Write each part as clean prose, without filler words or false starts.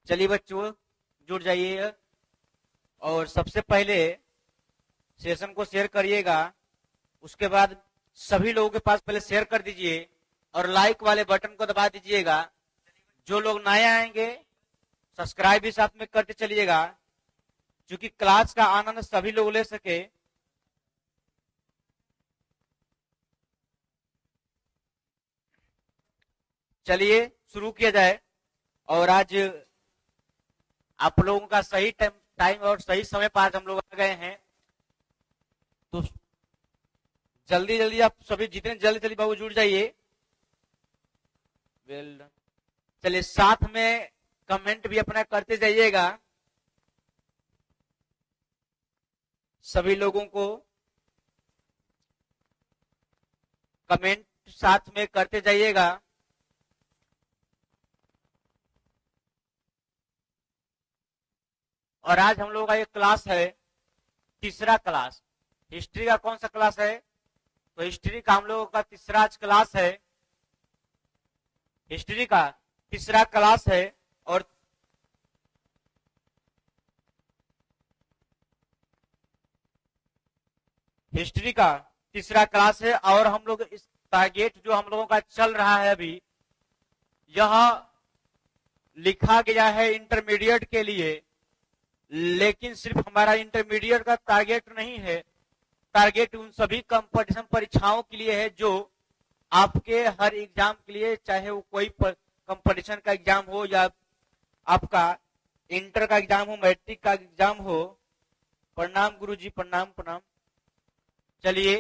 चलिए बच्चों जुड़ जाइए और सबसे पहले सेशन को शेयर करिएगा। उसके बाद सभी लोगों के पास पहले शेयर कर दीजिए और लाइक वाले बटन को दबा दीजिएगा। जो लोग नए आएंगे सब्सक्राइब भी साथ में करते चलिएगा, क्योंकि क्लास का आनंद सभी लोग ले सके। चलिए शुरू किया जाए। और आज आप लोगों का सही टाइम और सही समय पर आज हम लोग आ गए हैं, तो जल्दी जल्दी आप सभी जितने जल्दी जल्दी बाबू जुड़ जाइए। Well done. चलिए साथ में कमेंट भी अपना करते जाइएगा। सभी लोगों को कमेंट साथ में करते जाइएगा। और आज हम लोगों का ये क्लास है तीसरा क्लास। हिस्ट्री का कौन सा क्लास है? तो हिस्ट्री का हम लोगों का तीसरा आज क्लास है। हिस्ट्री का तीसरा क्लास है और हिस्ट्री का तीसरा क्लास है। और हम लोग इस टारगेट जो हम लोगों का चल रहा है अभी, यह लिखा गया है इंटरमीडिएट के लिए, लेकिन सिर्फ हमारा इंटरमीडिएट का टारगेट नहीं है। टारगेट उन सभी कंपटीशन परीक्षाओं के लिए है जो आपके हर एग्जाम के लिए, चाहे वो कोई कंपटीशन का एग्जाम हो या आपका इंटर का एग्जाम हो, मैट्रिक का एग्जाम हो। प्रणाम गुरुजी, प्रणाम प्रणाम। चलिए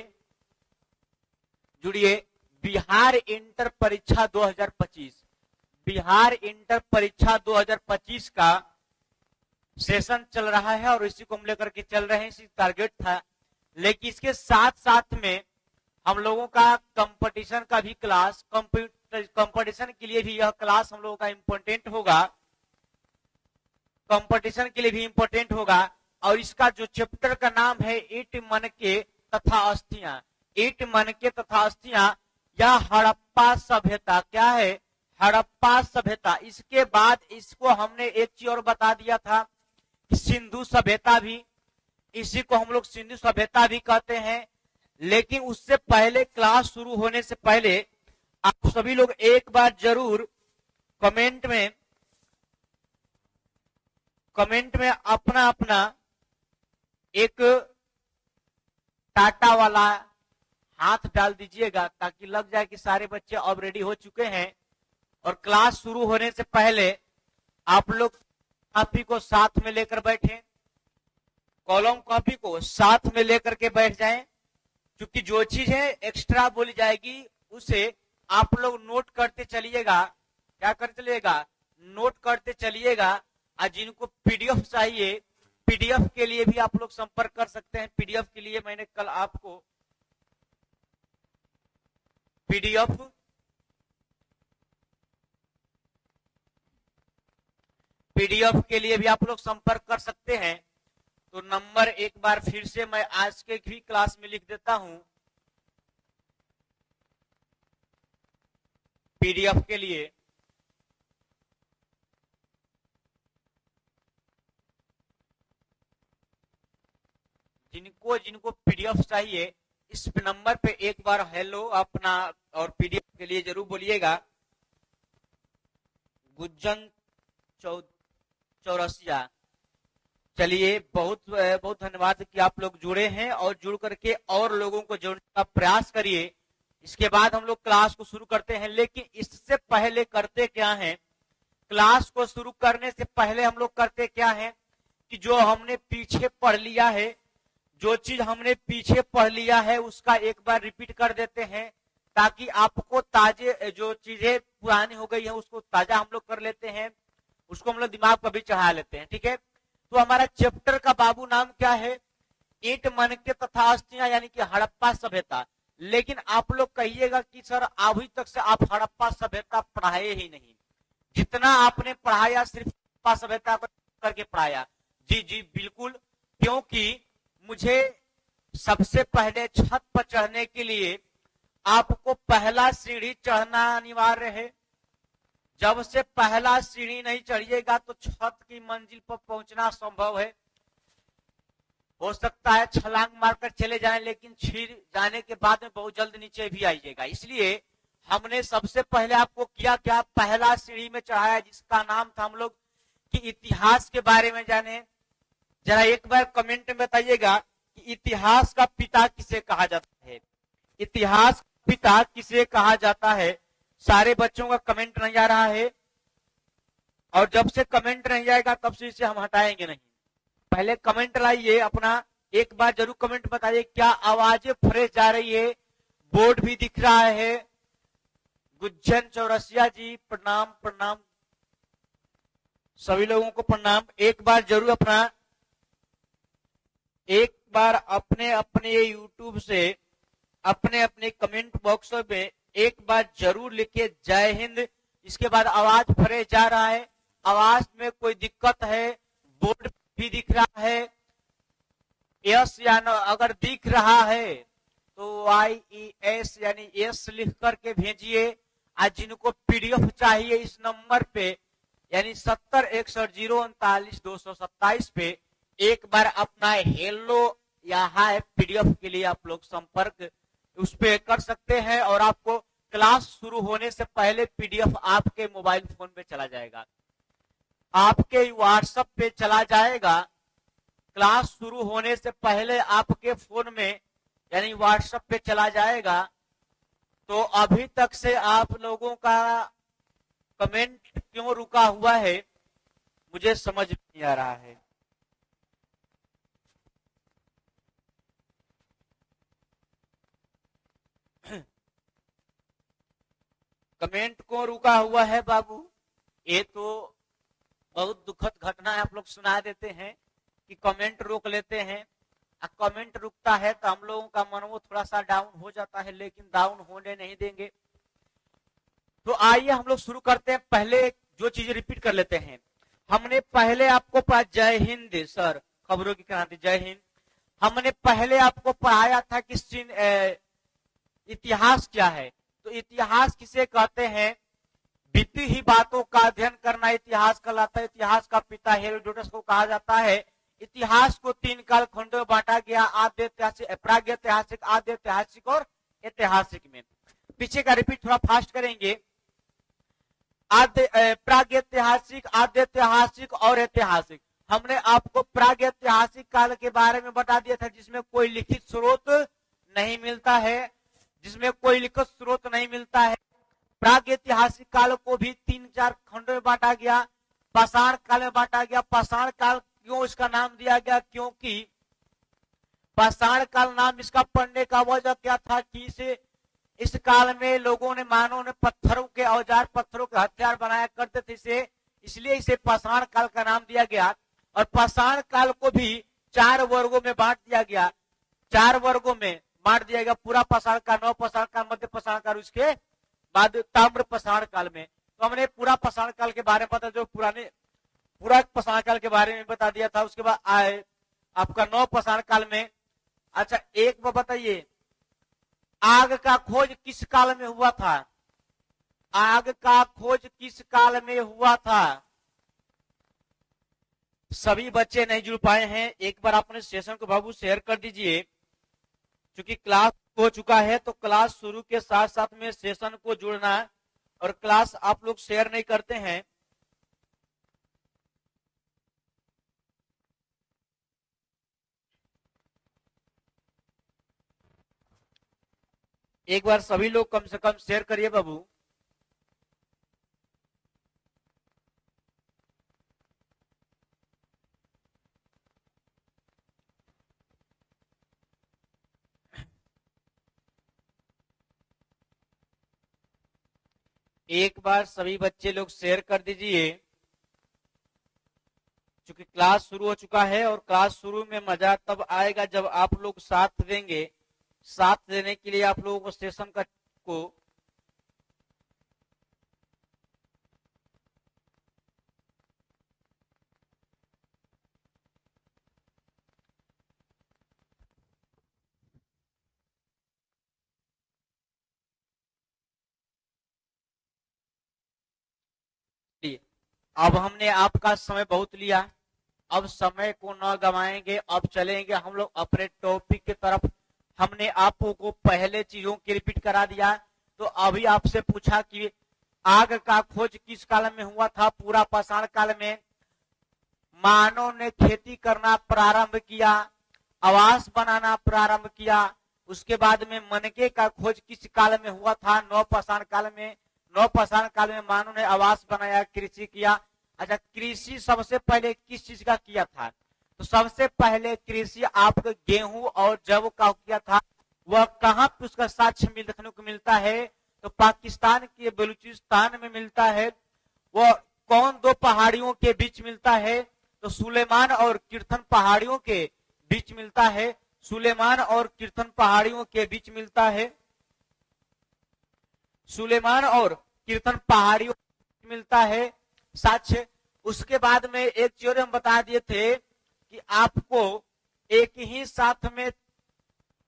जुड़िए। बिहार इंटर परीक्षा 2025, बिहार इंटर परीक्षा 2025 का सेशन चल रहा है और इसी को हम लेकर के चल रहे हैं। इसी टारगेट था, लेकिन इसके साथ साथ में हम लोगों का कंपटीशन का भी क्लास, कंपटीशन के लिए भी यह क्लास हम लोगों का इम्पोर्टेंट होगा। कंपटीशन के लिए भी इम्पोर्टेंट होगा। और इसका जो चैप्टर का नाम है ईंट मनके तथा अस्थियां। ईंट मनके तथा अस्थियां या हड़प्पा सभ्यता। क्या है? हड़प्पा सभ्यता। इसके बाद इसको हमने एक चीज और बता दिया था, सिंधु सभ्यता भी, इसी को हम लोग सिंधु सभ्यता भी कहते हैं। लेकिन उससे पहले, क्लास शुरू होने से पहले, आप सभी लोग एक बार जरूर कमेंट में अपना अपना एक टाटा वाला हाथ डाल दीजिएगा, ताकि लग जाए कि सारे बच्चे अब रेडी हो चुके हैं। और क्लास शुरू होने से पहले आप लोग कॉपी को साथ में लेकर बैठे, कॉलम कॉपी को साथ में लेकर के बैठ जाएं, क्योंकि जो चीज है एक्स्ट्रा बोली जाएगी उसे आप लोग नोट करते चलिएगा। क्या करते चलिएगा? नोट करते चलिएगा। और जिनको पीडीएफ चाहिए, पीडीएफ के लिए भी आप लोग संपर्क कर सकते हैं। पीडीएफ के लिए मैंने कल आपको पीडीएफ के लिए भी आप लोग संपर्क कर सकते हैं। तो नंबर एक बार फिर से मैं आज के भी क्लास में लिख देता हूं। पीडीएफ के लिए जिनको पीडीएफ चाहिए, इस नंबर पे एक बार हेलो अपना और पीडीएफ के लिए जरूर बोलिएगा। गुज्जन चौरसिया। चलिए बहुत बहुत धन्यवाद कि आप लोग जुड़े हैं और जुड़ करके और लोगों को जोड़ने का प्रयास करिए। इसके बाद हम लोग क्लास को शुरू करते हैं। लेकिन इससे पहले करते क्या है, क्लास को शुरू करने से पहले हम लोग करते क्या है कि जो हमने पीछे पढ़ लिया है, जो चीज हमने पीछे पढ़ लिया है उसका एक बार रिपीट कर देते हैं, ताकि आपको ताजे जो चीजें पुरानी हो गई है उसको ताजा हम लोग कर लेते हैं, उसको हम लोग दिमाग पर भी चढ़ा लेते हैं। ठीक है, तो हमारा चैप्टर का बाबू नाम क्या है? ईंट मनके तथा अस्थियां, यानी कि हड़प्पा सभ्यता। लेकिन आप लोग कहिएगा कि सर अभी तक से आप हड़प्पा सभ्यता पढ़ाए ही नहीं। जितना आपने पढ़ाया सिर्फ हड़प्पा सभ्यता करके पढ़ाया। जी जी बिल्कुल, क्योंकि मुझे सबसे पहले छत पर चढ़ने के लिए आपको पहला सीढ़ी चढ़ना अनिवार्य है। जब से पहला सीढ़ी नहीं चढ़िएगा तो छत की मंजिल पर पहुंचना संभव है। हो सकता है छलांग मारकर चले जाएं, लेकिन छिड़ जाने के बाद में बहुत जल्द नीचे भी आइएगा। इसलिए हमने सबसे पहले आपको किया क्या, पहला सीढ़ी में चढ़ाया, जिसका नाम था हम लोग कि इतिहास के बारे में जाने। जरा एक बार कमेंट में बताइएगा कि इतिहास का पिता किसे कहा जाता है। इतिहास का पिता किसे कहा जाता है। सारे बच्चों का कमेंट नहीं आ रहा है, और जब से कमेंट नहीं आएगा तब से इसे हम हटाएंगे नहीं। पहले कमेंट लाइए अपना, एक बार जरूर कमेंट बताइए क्या आवाजें फ्रेश जा रही है। बोर्ड भी दिख रहा है। गुज्जन चौरसिया जी प्रणाम प्रणाम, सभी लोगों को प्रणाम। एक बार जरूर अपना, एक बार अपने अपने यूट्यूब से अपने अपने कमेंट बॉक्स में एक बार जरूर लिखिए जय हिंद। इसके बाद आवाज भरे जा रहा है, आवाज में कोई दिक्कत है, बोर्ड भी दिख रहा है, यस या नो अगर दिख रहा है तो YES यानी यस लिख करके भेजिए। आज जिनको पीडीएफ चाहिए इस नंबर पे यानी 7061099227 पे एक बार अपना हेलो या हाय पीडीएफ के लिए आप लोग संपर्क उस पे कर सकते हैं, और आपको क्लास शुरू होने से पहले पीडीएफ आपके मोबाइल फोन पे चला जाएगा, आपके व्हाट्सएप पे चला जाएगा। क्लास शुरू होने से पहले आपके फोन में यानी व्हाट्सएप पे चला जाएगा। तो अभी तक से आप लोगों का कमेंट क्यों रुका हुआ है मुझे समझ नहीं आ रहा है। कमेंट क्यों रुका हुआ है बाबू, ये तो बहुत दुखद घटना है। आप लोग सुना देते हैं कि कमेंट रोक लेते हैं, कमेंट रुकता है तो हम लोगों का मन वो थोड़ा सा डाउन हो जाता है, लेकिन डाउन होने नहीं देंगे। तो आइए हम लोग शुरू करते हैं। पहले जो चीजें रिपीट कर लेते हैं। हमने पहले आपको पढ़ा जय हिंद सर, खबरों की क्रांति जय हिंद। हमने पहले आपको पढ़ाया था कि इतिहास क्या है। तो इतिहास किसे कहते हैं, बीती ही बातों का अध्ययन करना इतिहास कहलाता है। इतिहास का पिता हेरोडोटस को कहा जाता है। इतिहास को 3 काल खंडों में बांटा गया, आद्य ऐतिहासिक, प्रागैतिहासिक, आद्य ऐतिहासिक और ऐतिहासिक में। पीछे का रिपीट थोड़ा फास्ट करेंगे। आद्य प्रागैतिहासिक, आद्य ऐतिहासिक और ऐतिहासिक। हमने आपको प्रागैतिहासिक काल के बारे में बता दिया था, जिसमें कोई लिखित स्रोत नहीं मिलता है, जिसमें कोई लिखित स्रोत नहीं मिलता है। प्रागैतिहासिक काल को भी 3-4 खंडों में बांटा गया, पाषाण काल में बांटा गया। पाषाण काल क्यों इसका नाम दिया गया, क्योंकि पाषाण काल नाम इसका पड़ने का वजह क्या था कि इस काल में लोगों ने, मानव ने पत्थरों के औजार, पत्थरों के हथियार बनाया करते थे, इसलिए इसे पाषाण काल का नाम दिया गया। और पाषाण काल को भी 4 वर्गों में बांट दिया गया, 4 वर्गों में बांट दिया गया। पूरा पाषाण काल, नव पाषाण काल, मध्य पाषाण काल, उसके बाद ताम्र पाषाण काल में। तो हमने पूरा पाषाण काल के बारे में पता, जो पूरा पाषाण काल के बारे में बता दिया था। उसके बाद आए आपका नव पाषाण काल में। अच्छा एक बार बताइए, आग का खोज किस काल में हुआ था, आग का खोज किस काल में हुआ था। सभी बच्चे नहीं जुड़ पाए हैं, एक बार अपने सेशन को बाबू शेयर कर दीजिए। क्योंकि क्लास हो चुका है तो क्लास शुरू के साथ साथ में सेशन को जुड़ना है, और क्लास आप लोग शेयर नहीं करते हैं। एक बार सभी लोग कम से कम शेयर करिए बाबू। एक बार सभी बच्चे लोग शेयर कर दीजिए, क्योंकि क्लास शुरू हो चुका है। और क्लास शुरू में मजा तब आएगा जब आप लोग साथ देंगे। साथ देने के लिए आप लोगों को सेशन को अब हमने आपका समय बहुत लिया, अब समय को न गवाएंगे, अब चलेंगे हम लोग अपने टॉपिक की तरफ। हमने आपको को पहले चीजों की रिपीट करा दिया। तो अभी आपसे पूछा कि आग का खोज किस काल में हुआ था? पूरा पाषाण काल में। मानव ने खेती करना प्रारंभ किया, आवास बनाना प्रारंभ किया। उसके बाद में मनके का खोज किस काल में हुआ था? नवपाषाण काल में। नवपाषाण काल में मानव ने आवास बनाया, कृषि किया। अच्छा, कृषि सबसे पहले किस चीज का किया था? तो सबसे पहले कृषि आपको गेहूं और जव का किया था। वह कहाँ पे उसका साक्ष्य देखने को मिलता है? तो पाकिस्तान के बलूचिस्तान में मिलता है। वह कौन दो पहाड़ियों के बीच मिलता है? तो सुलेमान और कीर्तन पहाड़ियों के बीच मिलता है। सुलेमान और कीर्तन पहाड़ियों के बीच मिलता है। सुलेमान और कीर्तन पहाड़ियों में मिलता है साक्ष्य। उसके बाद में एक चीज हम बता दिए थे कि आपको एक ही साथ में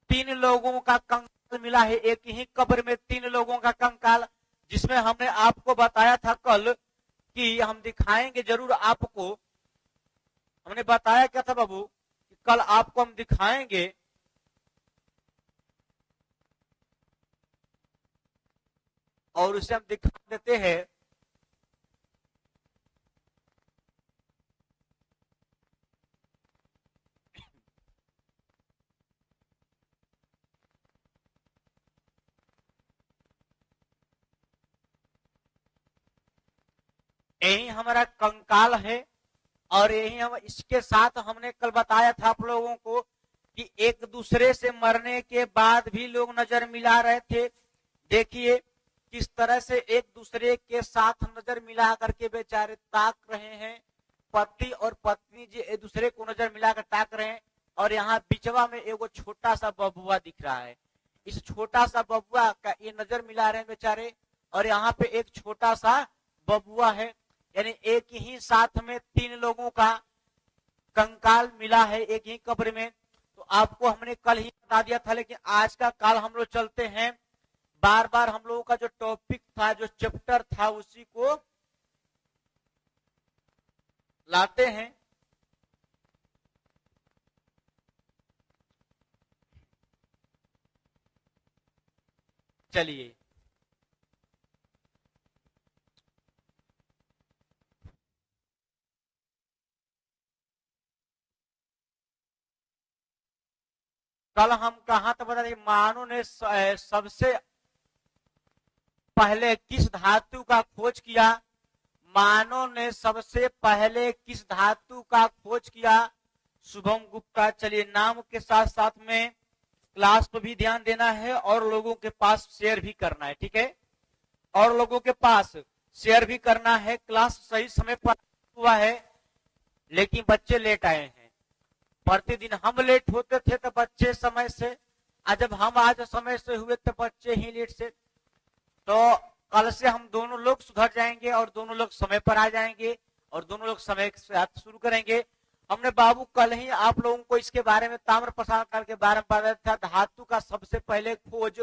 3 लोगों का कंकाल मिला है, एक ही कब्र में 3 लोगों का कंकाल, जिसमें हमने आपको बताया था कल कि हम दिखाएंगे जरूर आपको। हमने बताया क्या था बाबू? कि कल आपको हम दिखाएंगे और उसे हम दिखा देते हैं। यही हमारा कंकाल है और यही हम इसके साथ हमने कल बताया था आप लोगों को कि एक दूसरे से मरने के बाद भी लोग नजर मिला रहे थे। देखिए किस तरह से एक दूसरे के साथ नजर मिला करके बेचारे ताक रहे हैं। पति और पत्नी जी एक दूसरे को नजर मिलाकर ताक रहे हैं और यहाँ बिचवा में एगो छोटा सा बबुआ दिख रहा है। इस छोटा सा बबुआ का ये नजर मिला रहे हैं बेचारे और यहाँ पे एक छोटा सा बबुआ है। यानी एक ही साथ में 3 लोगों का कंकाल मिला है एक ही कब्र में। तो आपको हमने कल ही बता दिया था, लेकिन आज का काल हम लोग चलते हैं। बार बार हम लोगों का जो टॉपिक था, जो चैप्टर था, उसी को लाते हैं। चलिए कल हम कहा था बता दें, मानव ने सबसे पहले किस धातु का खोज किया? मानव ने सबसे पहले किस धातु का खोज किया? शुभम गुप्ता। चलिए नाम के साथ साथ में क्लास पर भी ध्यान देना है और लोगों के पास शेयर भी करना है, ठीक है? और लोगों के पास शेयर भी करना है। क्लास सही समय पर हुआ है लेकिन बच्चे लेट आए हैं। प्रतिदिन हम लेट होते थे तो बच्चे समय से, आज जब हम आज समय से हुए तो बच्चे ही लेट से। तो कल से हम दोनों लोग सुधर जाएंगे और दोनों लोग समय पर आ जाएंगे और दोनों लोग समय के साथ शुरू करेंगे। हमने बाबू कल ही आप लोगों को इसके बारे में ताम्र प्रसारण काल के बारे में बताया था। धातु का सबसे पहले खोज,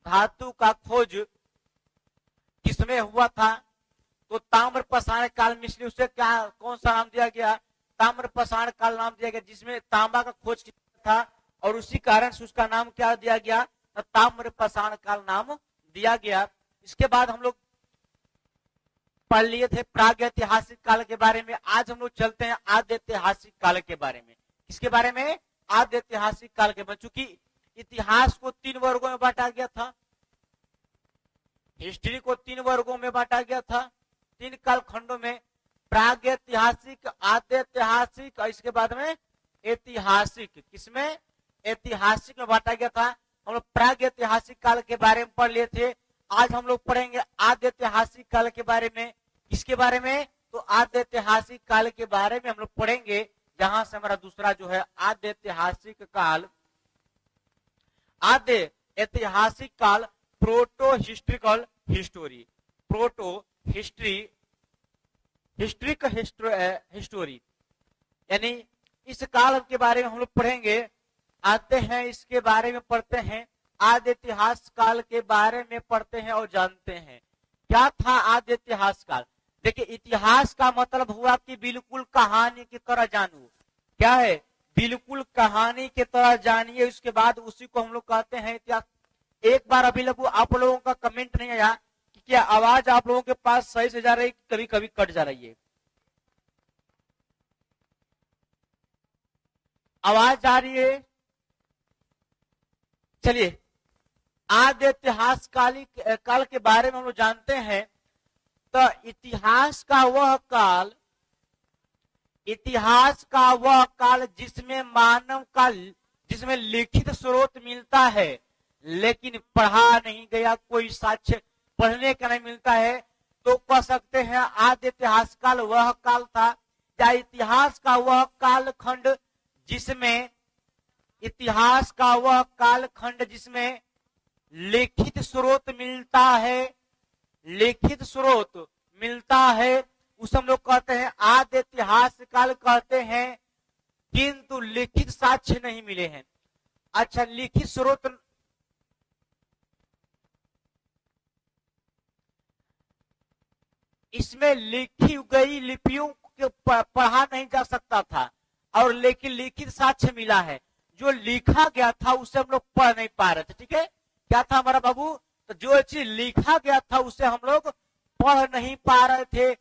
धातु का खोज किसमें हुआ था? तो ताम्र प्रसारण काल में। इसलिए उसे क्या कौन सा नाम दिया गया? ताम्र प्रसारण काल नाम दिया गया, जिसमें तांबा का खोज किया था और उसी कारण से उसका नाम क्या दिया गया? ताम्र प्रसारण काल नाम दिया गया। इसके बाद हम लोग पढ़ लिए थे प्रागैतिहासिक काल के बारे में। आज हम लोग चलते हैं आद्य ऐतिहासिक काल के बारे में। किसके बारे में? आद्य ऐतिहासिक काल के बारे में। चूंकि इतिहास को 3 वर्गों में बांटा गया था, हिस्ट्री को 3 वर्गों में बांटा गया था, 3 कालखंडों में, प्रागैतिहासिक, आद्य ऐतिहासिक और इसके बाद में ऐतिहासिक। किसमें? ऐतिहासिक में बांटा गया था। हम लोग प्रागैतिहासिक काल के बारे में पढ़ लिए थे। आज हम लोग पढ़ेंगे आद्य ऐतिहासिक काल के बारे में। किसके बारे में? तो आद्य ऐतिहासिक काल के बारे में हम लोग पढ़ेंगे, जहां से हमारा दूसरा जो है आद्य ऐतिहासिक काल। आद्य ऐतिहासिक काल proto historical history, proto history, historic history, यानी इस काल के बारे में हम लोग पढ़ेंगे। आते हैं इसके बारे में पढ़ते हैं, आद्य इतिहास काल के बारे में पढ़ते हैं और जानते हैं क्या था आद्य इतिहास काल। देखिए इतिहास का मतलब हुआ कि बिल्कुल कहानी की तरह जानू। क्या है? बिल्कुल कहानी की तरह जानिए, उसके बाद उसी को हम लोग कहते हैं इतिहास। एक बार अभी लोग आप लोगों का कमेंट नहीं आया कि क्या आवाज आप लोगों के पास सही से जा रही है, कभी कभी कट जा रही है? आवाज आ रही है? चलिए, आद्य इतिहास काल के बारे में हम लोग जानते हैं। तो इतिहास का वह काल जिसमें मानव का, जिसमें लिखित स्रोत मिलता है लेकिन पढ़ा नहीं गया, कोई साक्ष्य पढ़ने का नहीं मिलता है, तो कह सकते हैं आद्य इतिहास काल वह काल था। या इतिहास का वह कालखंड जिसमें, इतिहास का वह कालखंड जिसमें लिखित स्रोत मिलता है, लिखित स्रोत मिलता है, उसे हम लोग कहते हैं आद्य इतिहास काल कहते हैं। किंतु लिखित साक्ष्य नहीं मिले हैं। अच्छा, लिखित स्रोत, इसमें लिखी गई लिपियों को पढ़ा नहीं जा सकता था, और लेकिन लिखित साक्ष्य मिला है। जो लिखा गया था उसे हम लोग पढ़ नहीं पा रहे थे। ठीक है, क्या था हमारा बाबू? तो जो चीज लिखा गया था उसे हम लोग पढ़ नहीं पा रहे थे।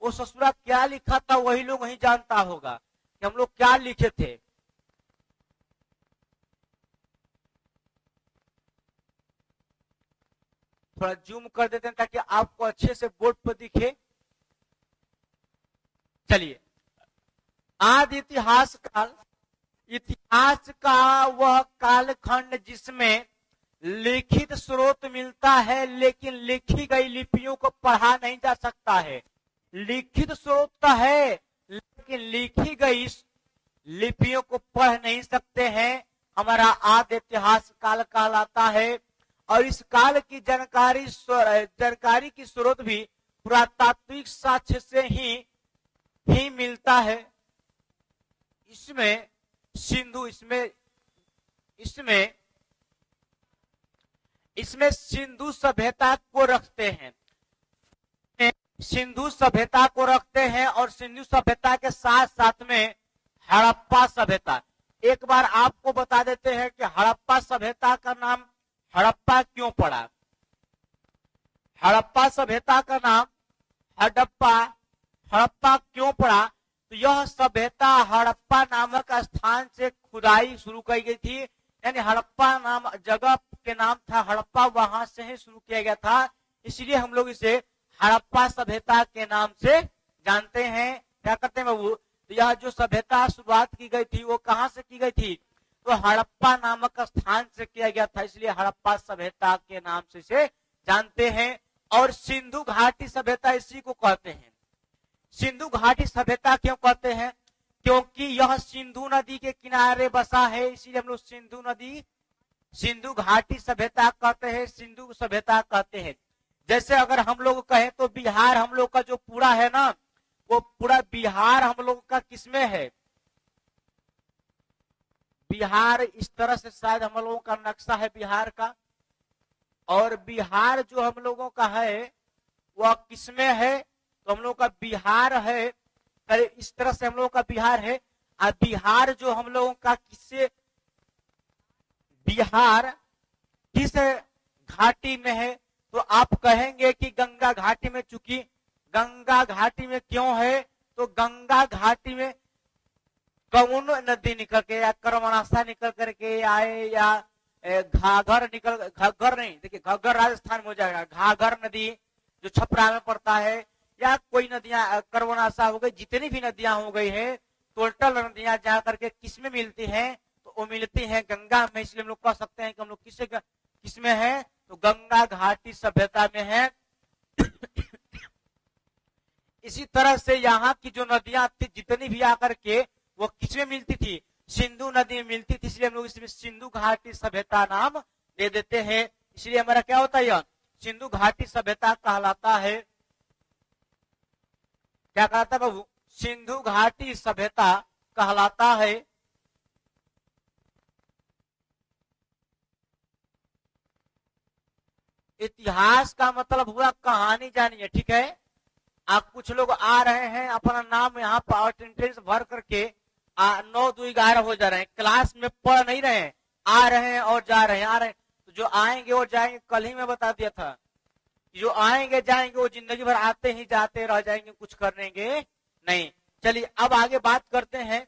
वो ससुरा क्या लिखा था वही लोग नहीं जानता होगा कि हम लोग क्या लिखे थे। थोड़ा जूम कर देते हैं ताकि आपको अच्छे से बोर्ड पर दिखे। चलिए, आदि इतिहास काल, इतिहास का वह कालखंड जिसमें लिखित स्रोत मिलता है लेकिन लिखी गई लिपियों को पढ़ा नहीं जा सकता है। लिखित स्रोत तो है लेकिन लिखी गई लिपियों को पढ़ नहीं सकते हैं, हमारा आद्य इतिहास काल कहलाता है। और इस काल की जानकारी की स्रोत भी पुरातात्विक साक्ष्य से ही मिलता है। इसमें सिंधु, इसमें सिंधु सभ्यता को रखते हैं, सिंधु सभ्यता को रखते हैं, और सिंधु सभ्यता के साथ साथ में हड़प्पा सभ्यता। एक बार आपको बता देते हैं कि हड़प्पा सभ्यता का नाम हड़प्पा क्यों पड़ा। हड़प्पा सभ्यता का नाम हड़प्पा क्यों पड़ा? तो यह सभ्यता हड़प्पा नामक स्थान से खुदाई शुरू की गई थी, यानी हड़प्पा नाम जगह के नाम था हड़प्पा, वहां से ही शुरू किया गया था, इसलिए हम लोग इसे हड़प्पा सभ्यता के नाम से जानते हैं। क्या करते हैं बाबू? तो यह जो सभ्यता शुरुआत की गई थी वो कहां से की गई थी? तो हड़प्पा नामक स्थान से किया गया था, इसलिए हड़प्पा सभ्यता के नाम से इसे जानते हैं। और सिंधु घाटी सभ्यता इसी को कहते हैं। सिंधु घाटी सभ्यता क्यों कहते हैं? क्योंकि यह सिंधु नदी के किनारे बसा है, इसीलिए हम लोग सिंधु घाटी सभ्यता कहते हैं, सिंधु सभ्यता कहते हैं। जैसे अगर हम लोग कहें तो बिहार हम लोग का जो पूरा है ना, वो पूरा बिहार हम लोग का किसमें है? बिहार इस तरह से शायद हम लोगों का नक्शा है बिहार का, और बिहार जो हम लोगों का है वह किसमें है? तो हम लोग का बिहार है, इस तरह से हम लोगों का बिहार है। और बिहार जो हम लोगों का किससे, बिहार किस घाटी में है? तो आप कहेंगे कि गंगा घाटी में। चूंकि गंगा घाटी में क्यों है? तो गंगा घाटी में कौन नदी निकल के, या कर्मनाशा निकल करके आए, या घाघर नहीं, देखिए घाघर राजस्थान में हो जाएगा, घाघर नदी जो छपरा में पड़ता है, या कोई नदियां कर्मनाशा हो गई, जितनी भी नदियां हो गई है, टोटल नदियां जा करके किसमें मिलती हैं? तो वो मिलती हैं गंगा में। इसलिए हम लोग कह सकते हैं कि हम लोग किसमें है? तो गंगा घाटी सभ्यता में है। इसी तरह से यहाँ की जो नदियां थी जितनी भी आकर के वो किसमें मिलती थी? सिंधु नदी में मिलती थी, इसलिए हम लोग इसमें सिंधु घाटी सभ्यता नाम दे देते हैं। इसलिए हमारा क्या होता है? यह सिंधु घाटी सभ्यता कहलाता है। क्या कहता है बाबू? सिंधु घाटी सभ्यता कहलाता है। इतिहास का मतलब हुआ कहानी जानिए, ठीक है? आप कुछ लोग आ रहे हैं, अपना नाम यहाँ पर अटेंडेंस भर करके 9-2-11 हो जा रहे हैं, क्लास में पढ़ नहीं रहे हैं, आ रहे हैं और जा रहे हैं, आ रहे हैं। तो जो आएंगे और जाएंगे, कल ही मैं बता दिया था, जो आएंगे जाएंगे वो जिंदगी भर आते ही जाते रह जाएंगे, कुछ करेंगे नहीं। चलिए अब आगे बात करते हैं।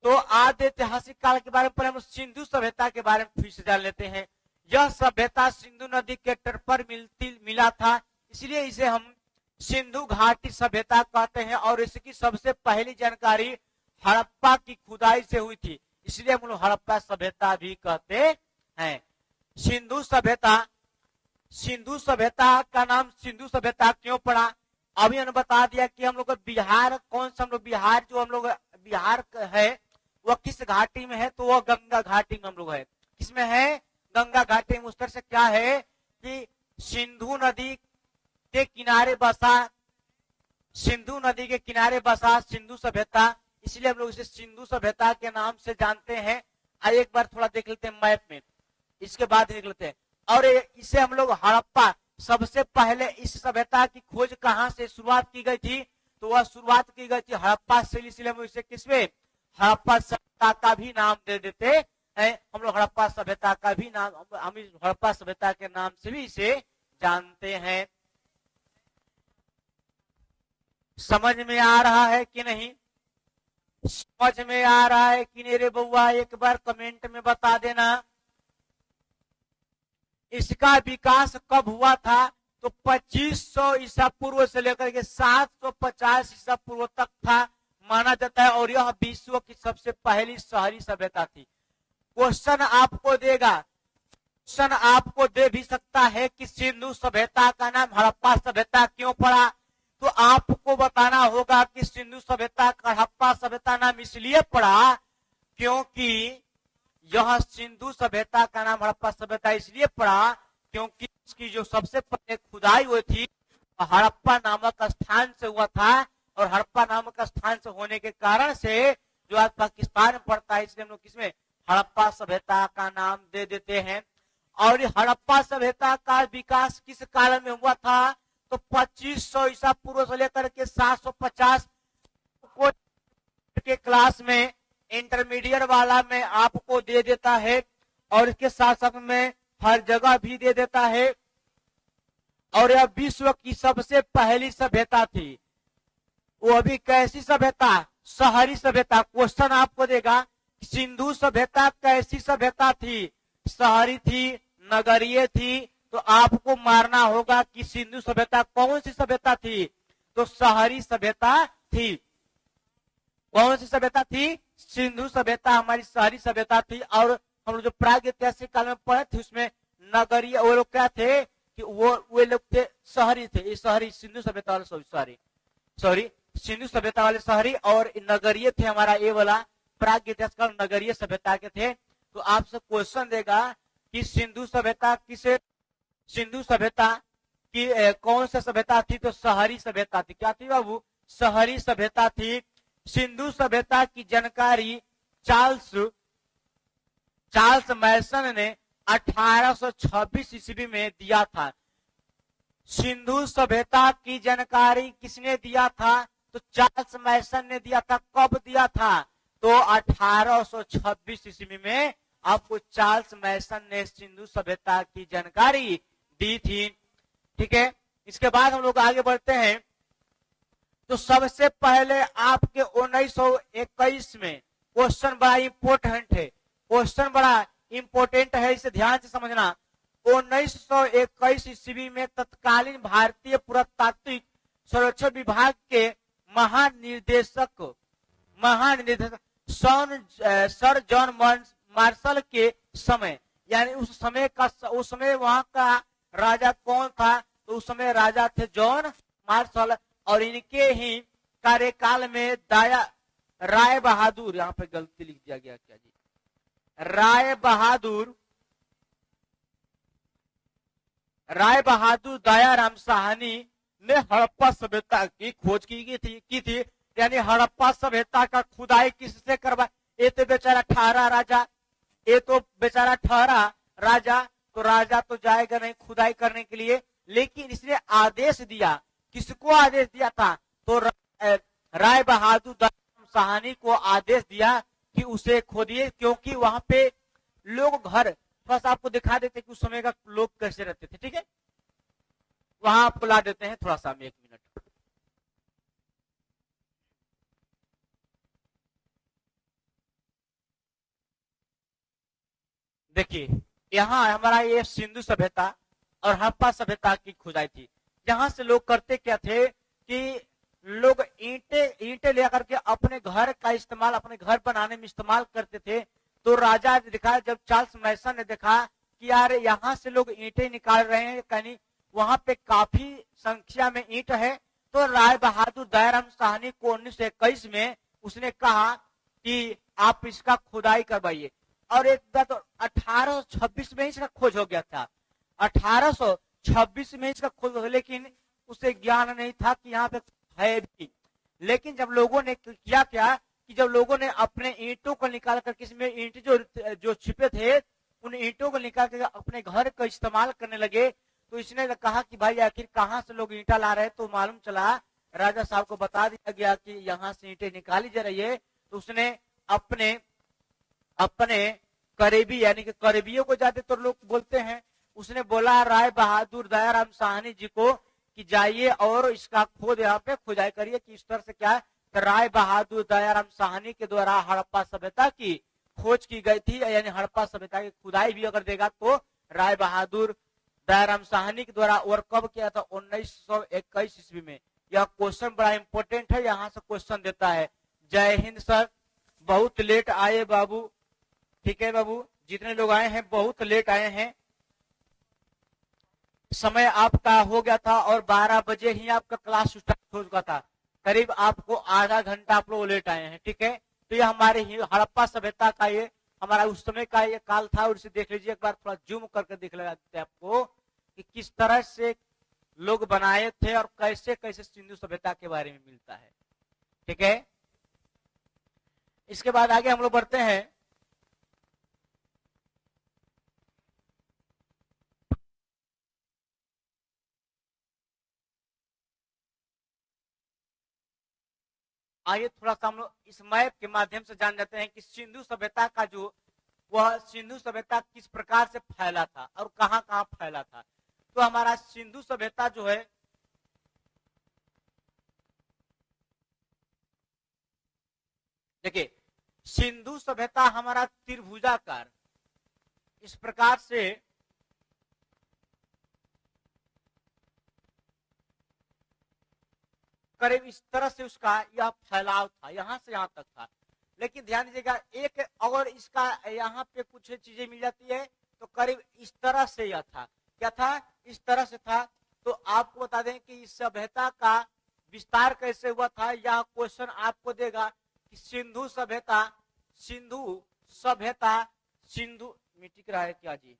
तो आदि ऐतिहासिक काल के बारे में पहले हम सिंधु सभ्यता के बारे में फिर से जान लेते हैं। यह सभ्यता सिंधु नदी के तट पर मिला था, इसलिए इसे हम सिंधु घाटी सभ्यता कहते हैं, और इसकी सबसे पहली जानकारी हड़प्पा की खुदाई से हुई थी, इसलिए हम लोग हड़प्पा सभ्यता भी कहते हैं। सिंधु सभ्यता का नाम सिंधु सभ्यता क्यों पड़ा? अभी हमने बता दिया कि हम लोग बिहार, कौन सा हम लोग बिहार, जो हम लोग बिहार है वह किस घाटी में है? तो वह गंगा घाटी में हम लोग है। किसमें है? गंगा घाटी में। उस तरह से क्या है कि सिंधु नदी के किनारे बसा, सिंधु नदी के किनारे बसा सिंधु सभ्यता, इसलिए हम लोग इसे सिंधु सभ्यता के नाम से जानते हैं। आइए एक बार थोड़ा देख लेते हैं मैप में, इसके बाद देख लेते हैं। और इसे हम लोग हड़प्पा, सबसे पहले इस सभ्यता की खोज कहाँ से शुरुआत की गई थी? तो वह शुरुआत की गई थी हड़प्पा से, इसलिए हम इसे किसमें हड़प्पा सभ्यता का भी नाम दे देते हैं। हम लोग हड़प्पा सभ्यता का भी नाम, हम हड़प्पा सभ्यता के नाम से भी इसे जानते हैं। समझ में आ रहा है कि नहीं? समझ में आ रहा है कि नहीं रे बउआ? एक बार कमेंट में बता देना। इसका विकास कब हुआ था? तो 2500 ईसा पूर्व से लेकर के 750 ईसा पूर्व तक था माना जाता है, और यह विश्व की सबसे पहली शहरी सभ्यता थी। क्वेश्चन आपको देगा, क्वेश्चन आपको दे भी सकता है कि सिंधु सभ्यता का नाम हड़प्पा सभ्यता क्यों पड़ा? तो आपको बताना होगा कि सिंधु सभ्यता का हड़प्पा सभ्यता नाम इसलिए पड़ा क्योंकि यह सिंधु सभ्यता का नाम हड़प्पा सभ्यता इसलिए पड़ा क्योंकि इसकी जो सबसे पहले खुदाई हुई थी हड़प्पा नामक स्थान से हुआ था, और हड़प्पा नामक स्थान से होने के कारण से जो आज पाकिस्तान में पड़ता है, इसलिए हम लोग किसमें हड़प्पा सभ्यता का नाम दे देते हैं। और हड़प्पा सभ्यता का विकास किस काल में हुआ था? तो 2500 ईसा पूर्व से लेकर के 750 के क्लास में, इंटरमीडिएट वाला में आपको दे देता है, और इसके साथ साथ में हर जगह भी दे देता है। और यह विश्व की सबसे पहली सभ्यता थी। वो अभी कैसी सभ्यता? शहरी सभ्यता। क्वेश्चन आपको देगा सिंधु सभ्यता कैसी सभ्यता थी? शहरी थी, नगरीय थी? तो आपको मारना होगा कि सिंधु सभ्यता कौन सी सभ्यता थी? तो शहरी सभ्यता थी। कौन सी सभ्यता थी? सिंधु सभ्यता हमारी शहरी सभ्यता थी। और हम लोग जो प्रागैतिहासिक काल में पढ़े थे उसमें नगरीय, वो लोग क्या थे कि वो लोग थे शहरी थे। ये शहरी सिंधु सभ्यता वाले सॉरी सिंधु सभ्यता वाले शहरी, और नगरीय थे हमारा ये वाला प्रागैतिहासिक काल नगरीय सभ्यता के थे। तो आपसे क्वेश्चन देगा कि सिंधु सभ्यता किसे, सिंधु सभ्यता की कौन सा सभ्यता थी? तो शहरी सभ्यता थी। क्या थी बाबू? शहरी सभ्यता थी। सिंधु सभ्यता की जानकारी चार्ल्स मैसन ने 1826 ईस्वी में दिया था। सिंधु सभ्यता की जानकारी किसने दिया था? तो चार्ल्स मैसन ने दिया था। कब दिया था? तो 1826 ईस्वी में आपको चार्ल्स मैसन ने सिंधु सभ्यता की जानकारी दी थी। ठीक है, इसके बाद हम लोग आगे बढ़ते हैं। तो सबसे पहले आपके 1921 में क्वेश्चन बड़ा इंपोर्टेंट है, क्वेश्चन बड़ा इंपोर्टेंट है, इसे ध्यान से समझना। 1921 ईस्वी में तत्कालीन भारतीय पुरातात्विक सर्वेक्षण विभाग के महानिदेशक सर जॉन मार्शल के समय, यानी उस समय वहां का राजा कौन था? तो उस समय राजा थे जॉन मार्शल, और इनके ही कार्यकाल में राय बहादुर, यहाँ पे गलती लिख दिया गया क्या जी, राय बहादुर दयाराम साहनी ने हड़प्पा सभ्यता की खोज की थी। यानी हड़प्पा सभ्यता का खुदाई किससे करवा? ये तो बेचारा ठहरा राजा, तो राजा तो जाएगा नहीं खुदाई करने के लिए, लेकिन इसने आदेश दिया, किसको आदेश दिया था? तो राय बहादुर दयाराम साहनी को आदेश दिया कि उसे खोदिए, क्योंकि वहां पे लोग घर, थोड़ा सा आपको दिखा देते कि उस समय का लोग कैसे रहते थे। ठीक है, वहां आपको ला देते हैं, थोड़ा सा हम 1 मिनट। देखिए, यहाँ हमारा ये सिंधु सभ्यता और हड़प्पा सभ्यता की खुदाई थी। जहां से लोग करते क्या थे कि लोग ईंटे लेकर के अपने घर का इस्तेमाल, अपने घर बनाने में इस्तेमाल करते थे। तो राजा ने देखा, जब चार्ल्स मैसन ने देखा कि यार यहाँ से लोग ईंटें निकाल रहे हैं, कहीं वहां पे काफी संख्या में ईंट है, तो राय बहादुर दयाराम साहनी को 1921 में उसने कहा कि आप इसका खुदाई करवाइए। और एक बार तो 1826 में इसका खोज हो गया था, 1826 में इसका खोज हो, लेकिन उसे ज्ञान नहीं था कि यहाँ पे है भी। लेकिन जब लोगों ने किया क्या कि जब लोगों ने अपने ईंटों को निकाल कर, किसमें ईंट जो छिपे थे, उन ईंटों को निकाल कर अपने घर का इस्तेमाल करने लगे, तो इसने कहा कि भाई आखिर कहाँ से लोग ईंटा ला रहे हैं। तो मालूम चला, राजा साहब को बता दिया गया कि यहाँ से ईंटें निकाली जा रही है। तो उसने अपने करीबी, यानी कि करीबियों को जाते तो लोग बोलते हैं, उसने बोला राय बहादुर दयाराम साहनी जी को कि जाइए और इसका खोद यहाँ पे खुदाई करिए कि इस तरह से क्या है। तो राय बहादुर दयाराम साहनी के द्वारा हड़प्पा सभ्यता की खोज की गई थी, यानी हड़प्पा सभ्यता की खुदाई भी अगर देगा तो राय बहादुर दयाराम साहनी के द्वारा। और कब किया था? 1921 ईस्वी में। यह क्वेश्चन बड़ा इंपॉर्टेंट है, यहाँ से क्वेश्चन देता है। जय हिंद सर, बहुत लेट आए बाबू। ठीक है बाबू, जितने लोग आए हैं बहुत लेट आए हैं, समय आपका हो गया था और 12 बजे ही आपका क्लास स्टार्ट हो चुका था। करीब आपको आधा घंटा आप लोग लेट आए हैं। ठीक है, तो ये हमारे हड़प्पा सभ्यता का ये हमारा उस समय का ये काल था। और इसे देख लीजिए एक बार, थोड़ा जूम करके दिख लगाते हैं आपको कि किस तरह से लोग बनाए थे और कैसे कैसे सिंधु सभ्यता के बारे में मिलता है। ठीक है, इसके बाद आगे हम लोग बढ़ते हैं। आइए थोड़ा सा हम लोग इस मैप के माध्यम से जान जाते हैं कि सिंधु सभ्यता का जो वह सिंधु सभ्यता किस प्रकार से फैला था और कहां कहां फैला था। तो हमारा सिंधु सभ्यता जो है, देखिए सिंधु सभ्यता हमारा त्रिभुजाकार इस प्रकार से करीब इस तरह से उसका यह फैलाव था, यहां से यहां तक था। लेकिन ध्यान दीजिएगा, एक और इसका यहाँ पे कुछ चीजें मिल जाती है, तो करीब इस तरह से यह था। क्या था? इस तरह से था। तो आपको बता दें कि इस सभ्यता का विस्तार कैसे हुआ था। यह क्वेश्चन आपको देगा कि सिंधु सभ्यता, सिंधु मिट्टी रहा है क्या जी,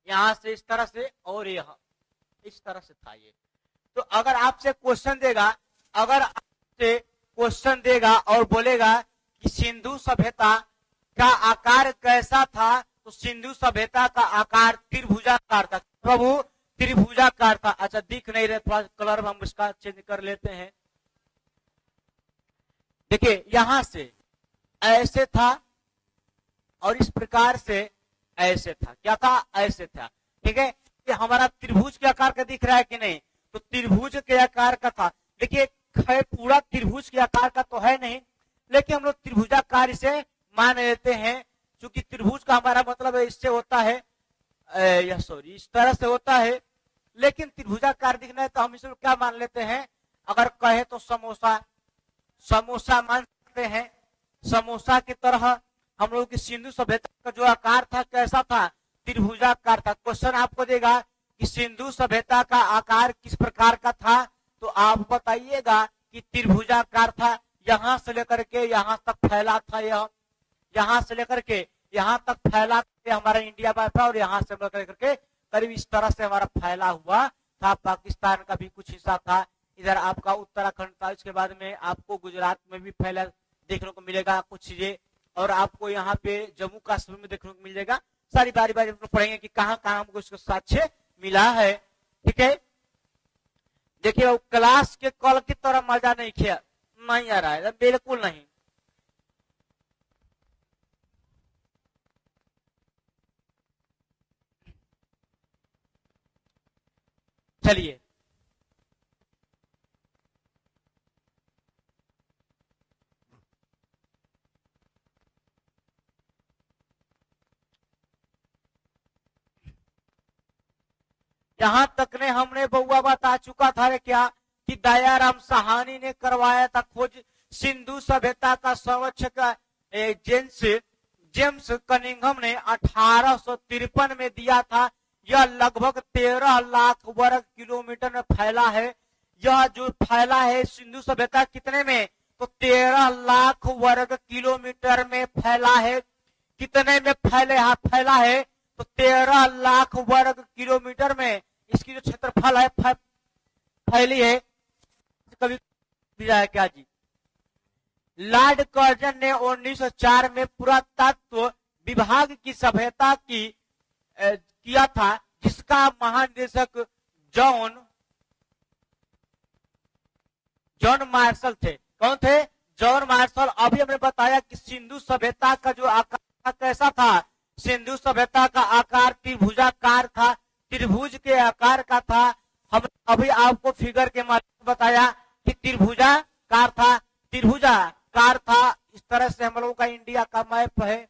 यहां से इस तरह से और यह इस तरह से था ये। तो अगर आपसे क्वेश्चन देगा, और बोलेगा कि सिंधु सभ्यता का आकार कैसा था, तो सिंधु सभ्यता का आकार त्रिभुजाकार था। प्रभु त्रिभुजाकार था। अच्छा, दिख नहीं रहे, थोड़ा कलर हम इसका चेंज कर लेते हैं। देखिए यहां से ऐसे था और इस प्रकार से ऐसे था। क्या था? ऐसे था। ठीक है, ये हमारा त्रिभुज के आकार का दिख रहा है कि नहीं? तो त्रिभुज के आकार का था। देखिए पूरा त्रिभुज के आकार का तो है नहीं, लेकिन हम लोग त्रिभुजाकार इसे मान लेते हैं, क्योंकि त्रिभुज का हमारा मतलब इससे होता है, इस तरह से होता है। लेकिन त्रिभुजाकार दिखना है तो हम इसे क्या मान लेते हैं? अगर कहे तो समोसा मान सकते हैं। समोसा की तरह हम लोग की सिंधु सभ्यता का जो आकार था कैसा था? त्रिभुजाकार था। क्वेश्चन आपको देगा कि सिंधु सभ्यता का आकार किस प्रकार का था, तो आप बताइएगा कि त्रिभुजाकार था। यहां से लेकर के यहां तक फैला था, यहां से लेकर के यहां तक फैला हमारा इंडिया था, और यहां से लेकर के करीब इस तरह से हमारा फैला हुआ था। पाकिस्तान का भी कुछ हिस्सा था, इधर आपका उत्तराखंड था। इसके बाद में आपको गुजरात में भी फैला देखने को मिलेगा कुछ चीजें, और आपको यहाँ पे जम्मू कश्मीर में देखने को मिल जाएगा। सारी बारी बारी पढ़ेंगे कि कहाँ कहाँ हमको इसका साक्ष्य मिला है। ठीक है, देखिए क्लास के कल की तरह मजा नहीं आ रहा है, बिल्कुल नहीं। चलिए यहां तक ने हमने बउआ बता चुका था रे क्या कि दयाराम साहनी ने करवाया था खोज सिंधु सभ्यता का सर्वेक्षक जेम्स कनिंघम ने 1853 में दिया था। यह लगभग 13 लाख वर्ग किलोमीटर में फैला है। यह जो फैला है सिंधु सभ्यता कितने में, तो 13 लाख वर्ग किलोमीटर में फैला है। कितने में फैला है तो 13 लाख वर्ग किलोमीटर में इसकी जो क्षेत्रफल है फैली है। कभी दिया है क्या जी? लॉर्ड कर्जन ने 1904 में पुरातत्व विभाग की सभ्यता की किया था, जिसका महानिदेशक जॉन मार्शल थे। कौन थे? John Marshall. अभी हमने बताया कि सिंधु सभ्यता का जो आकार कैसा था, सिंधु सभ्यता का आकार त्रिभुजाकार था, त्रिभुज के आकार का था। हम अभी आपको फिगर के माध्यम से बताया कि त्रिभुजाकार था, त्रिभुजाकार था। इस तरह से हम लोगों का इंडिया का मैप है,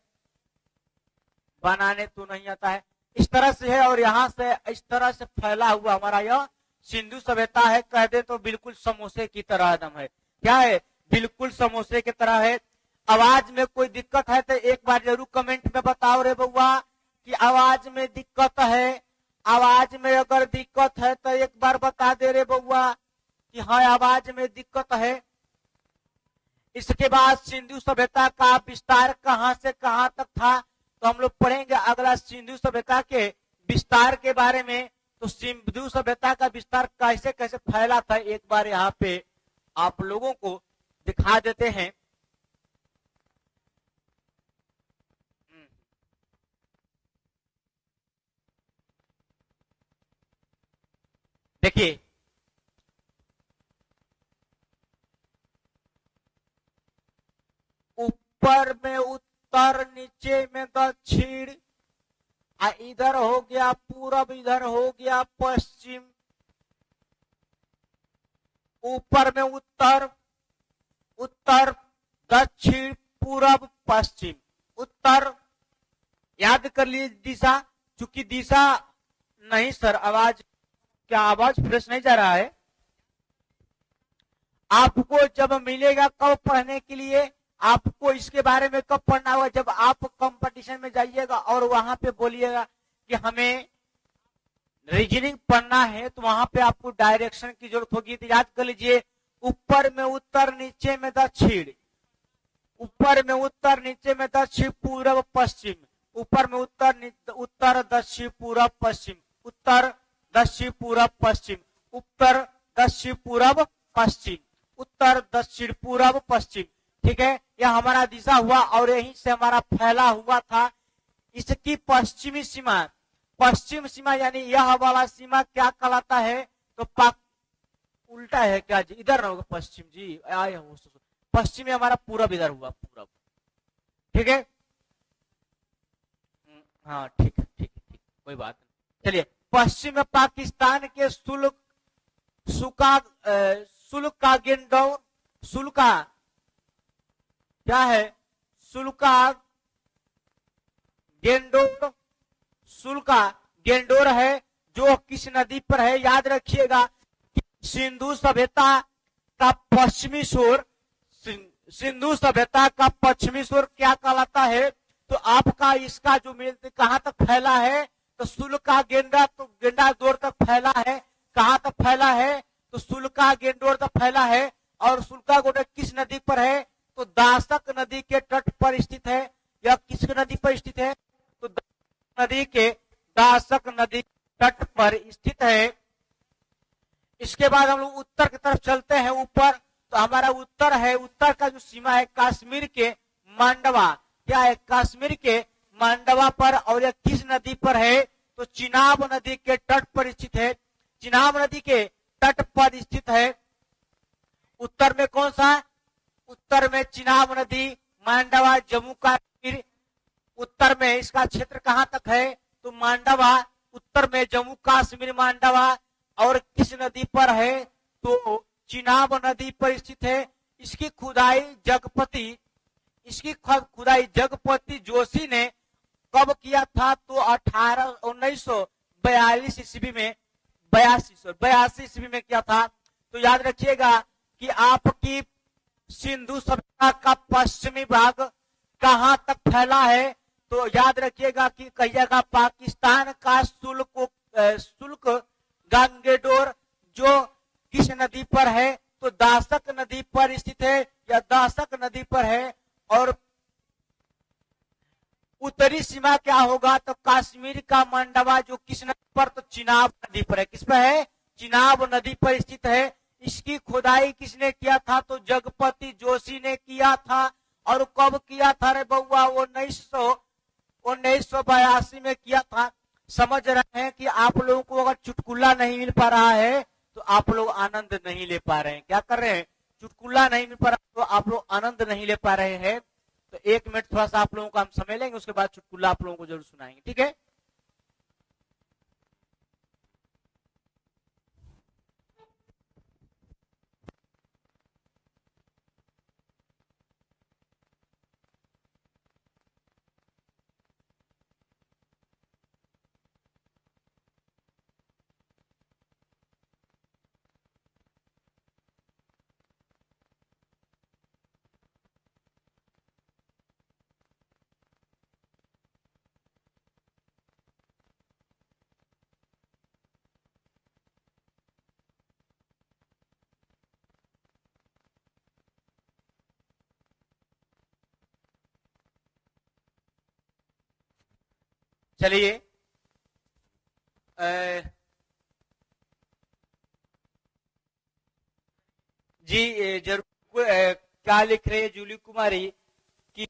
बनाने तो नहीं आता है, इस तरह से है और यहाँ से इस तरह से फैला हुआ हमारा यह सिंधु सभ्यता है। कह दे तो बिल्कुल समोसे की तरह एकदम है। क्या है? बिल्कुल समोसे की तरह है। आवाज में कोई दिक्कत है तो एक बार जरूर कमेंट में बताओ रे बउआ कि आवाज में दिक्कत है। आवाज में अगर दिक्कत है तो एक बार बता दे रे बउआ कि हाँ आवाज में दिक्कत है। इसके बाद सिंधु सभ्यता का विस्तार कहां से कहां तक था, तो हम लोग पढ़ेंगे अगला सिंधु सभ्यता के विस्तार के बारे में। तो सिंधु सभ्यता का विस्तार कैसे कैसे फैला था एक बार यहाँ पे आप लोगों को दिखा देते हैं। देखिए ऊपर में उत्तर, नीचे में दक्षिण, इधर हो गया पूरब, इधर हो गया पश्चिम। ऊपर में उत्तर, उत्तर दक्षिण पूरब पश्चिम। उत्तर याद कर लीजिए दिशा, चूंकि दिशा नहीं सर आवाज, क्या आवाज फ्रेश नहीं जा रहा है? आपको जब मिलेगा कब पढ़ने के लिए, आपको इसके बारे में कब पढ़ना होगा, जब आप कंपटीशन में जाइएगा और वहां पे बोलिएगा कि हमें रीजनिंग पढ़ना है, तो वहां पे आपको डायरेक्शन की जरूरत होगी। तो याद कर लीजिए ऊपर में उत्तर, नीचे में दक्षिण, ऊपर में उत्तर, नीचे में दक्षिण पूरब पश्चिम, ऊपर में उत्तर, उत्तर दक्षिण पूरब पश्चिम, उत्तर दक्षिण पूरब पश्चिम, उत्तर दक्षिण पूरब पश्चिम, उत्तर दक्षिण पूरब पश्चिम। ठीक है, यह हमारा दिशा हुआ और यहीं से हमारा फैला हुआ था। इसकी पश्चिमी सीमा, पश्चिम सीमा यानी यह वाला सीमा क्या कहलाता है, तो पाक उल्टा है क्या जी? इधर ना होगा पश्चिम जी, आए हो पश्चिमी हमारा पूरब इधर हुआ, पूरब। ठीक है, हाँ ठीक है, ठीक है, ठीक, कोई बात नहीं। चलिए पश्चिम में पाकिस्तान के सुल्का गेंडोर, सुल्का क्या है? सुल्का गेंडोर, सुल्का गेंडोर है जो किस नदी पर है? याद रखिएगा सिंधु सभ्यता का पश्चिमी छोर, सिंधु सभ्यता का पश्चिमी छोर क्या कहलाता है? तो आपका इसका जो मेल कहां तक फैला है, तो सुल्का गेंडा, तो गेंडादोर तक फैला है। कहां तक फैला है? तो सुल्का गेंडोर तक फैला है। और सुल्का गेंडोर किस नदी पर है? तो दासक नदी के तट पर स्थित है। यह किस नदी पर स्थित है? तो नदी के दासक नदी तट पर स्थित है। इसके बाद हम लोग उत्तर की तरफ चलते हैं ऊपर, तो हमारा उत्तर है, उत्तर का जो सीमा है कश्मीर के मांडवा, क्या है? कश्मीर के मांडवा पर। और यह किस नदी पर है? तो चिनाब नदी के तट पर स्थित है। चिनाब नदी के तट पर स्थित है। उत्तर में कौन सा? उत्तर में चिनाब नदी, मांडवा, जम्मू कश्मीर। उत्तर में इसका क्षेत्र कहां तक है? तो मांडवा, उत्तर में जम्मू कश्मीर, मांडवा। और किस नदी पर है? तो चिनाब नदी पर स्थित है। इसकी खुदाई जगपति जोशी ने कब किया था? तो 1942 ईस्वी में, 82 ईस्वी में किया था। तो याद रखिएगा कि आपकी सिंधु सभ्यता का पश्चिमी भाग कहां तक फैला है? तो याद रखिएगा कि कहिएगा पाकिस्तान का शुल्क गांगेडोर जो किस नदी पर है? तो दासक नदी पर स्थित है, या दासक नदी पर है। और उत्तरी सीमा क्या होगा? तो कश्मीर का मांडवा जो किस नदी पर? तो चिनाब नदी पर है। किस पर है? चिनाब नदी पर स्थित है। इसकी खुदाई किसने किया था? तो जगपति जोशी ने किया था। और कब किया था रे बउआ? 1982 में किया था। समझ रहे हैं कि आप लोगों को अगर चुटकुला नहीं मिल पा रहा है तो आप लोग आनंद नहीं ले पा रहे हैं। क्या कर रहे हैं? चुटकुला नहीं मिल पा रहा तो आप लोग आनंद नहीं ले पा रहे हैं। तो 1 मिनट थोड़ा सा आप लोगों को हम समय लेंगे, उसके बाद चुटकुला आप लोगों को जरूर सुनाएंगे। ठीक है? चलिए, जी जरूर। क्या लिख रहे हैं जूली कुमारी कि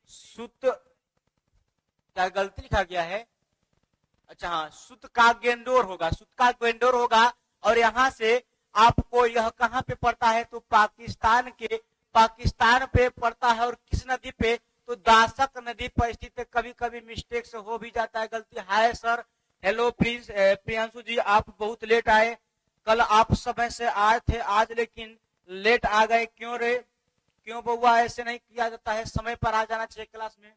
सुत, क्या गलती लिखा गया है? अच्छा हाँ, सुत का गेंडोर होगा, सुत का गेंडोर होगा। और यहाँ से आपको यह कहाँ पे पड़ता है? तो पाकिस्तान पे पड़ता है। और किस नदी पे? तो दासक नदी पर स्थित है। कभी कभी मिस्टेक से हो भी जाता है, गलती। Hi sir, hello please. Priyanshu ji, आप बहुत लेट आए। कल आप समय से आए थे, आज लेकिन लेट आ गए। क्यों रे? क्यों बउआ? ऐसे नहीं किया जाता है, समय पर आ जाना चाहिए क्लास में।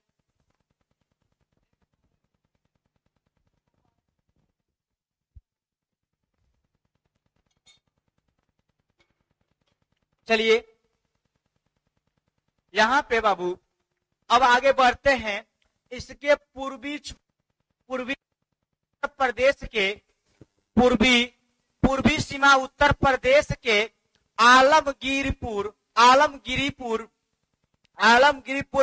चलिए, यहां पे बाबू अब आगे बढ़ते हैं। इसके पूर्वी प्रदेश के पूर्वी सीमा उत्तर प्रदेश के आलमगिरीपुर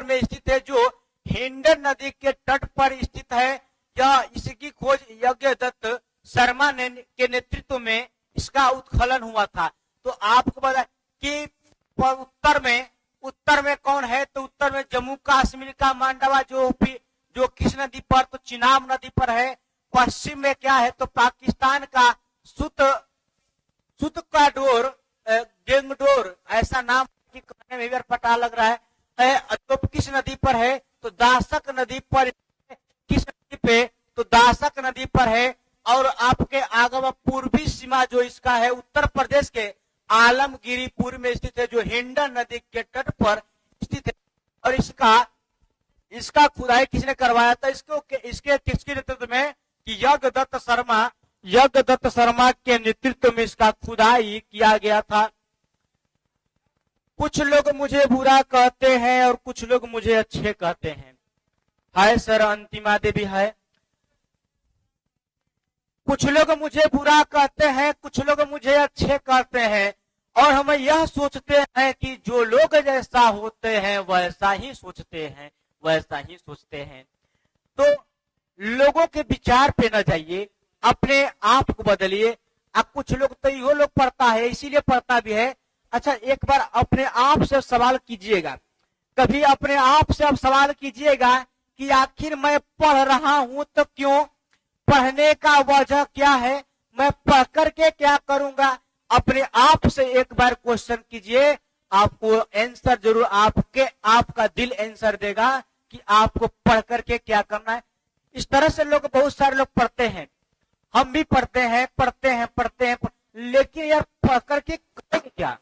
में स्थित है, जो हिंडन नदी के तट पर स्थित है। यह इसकी खोज यज्ञदत्त शर्मा के नेतृत्व में इसका उत्खनन हुआ था। तो आपको पता कि उत्तर में कौन है? तो उत्तर में जम्मू कश्मीर का मांडवा जो किस नदी पर? तो चिनाब नदी पर है। पश्चिम में क्या है? तो पाकिस्तान का सुत का डोर, गेंगडोर, ऐसा नाम की कहने में भी पता लग रहा है। तो किस नदी पर है? तो दासक नदी पर। किस नदी पे? तो दासक नदी पर है। और आपके आगे पूर्वी सीमा जो इसका है उत्तर प्रदेश के आलमगिरीपुर में स्थित है, जो हिंडन नदी के तट पर स्थित है। और इसका खुदाई किसने करवाया था? इसके किसके नेतृत्व में? कि यज्ञदत्त शर्मा के नेतृत्व में इसका खुदाई किया गया था। कुछ लोग मुझे बुरा कहते हैं और कुछ लोग मुझे अच्छे कहते हैं। हाय सर, अंतिमा देवी है। कुछ लोग मुझे बुरा कहते हैं, कुछ लोग मुझे अच्छे कहते हैं। और हम यह सोचते हैं कि जो लोग जैसा होते हैं वैसा ही सोचते हैं। तो लोगों के विचार पे न जाइए, अपने आप को बदलिए। अब कुछ लोग तो यो लोग पढ़ता है, इसीलिए पढ़ता भी है। अच्छा, एक बार अपने आप से सवाल कीजिएगा, कभी अपने आप से अब सवाल कीजिएगा कि आखिर मैं पढ़ रहा हूं तो क्यों, पढ़ने का वजह क्या है, मैं पढ़ करके क्या करूंगा। अपने आप से एक बार क्वेश्चन कीजिए, आपको आंसर जरूर आपका दिल आंसर देगा कि आपको पढ़ करके क्या करना है। इस तरह से लोग, बहुत सारे लोग पढ़ते हैं, हम भी पढ़ते हैं, लेकिन यार पढ़ करके करेंगे क्या,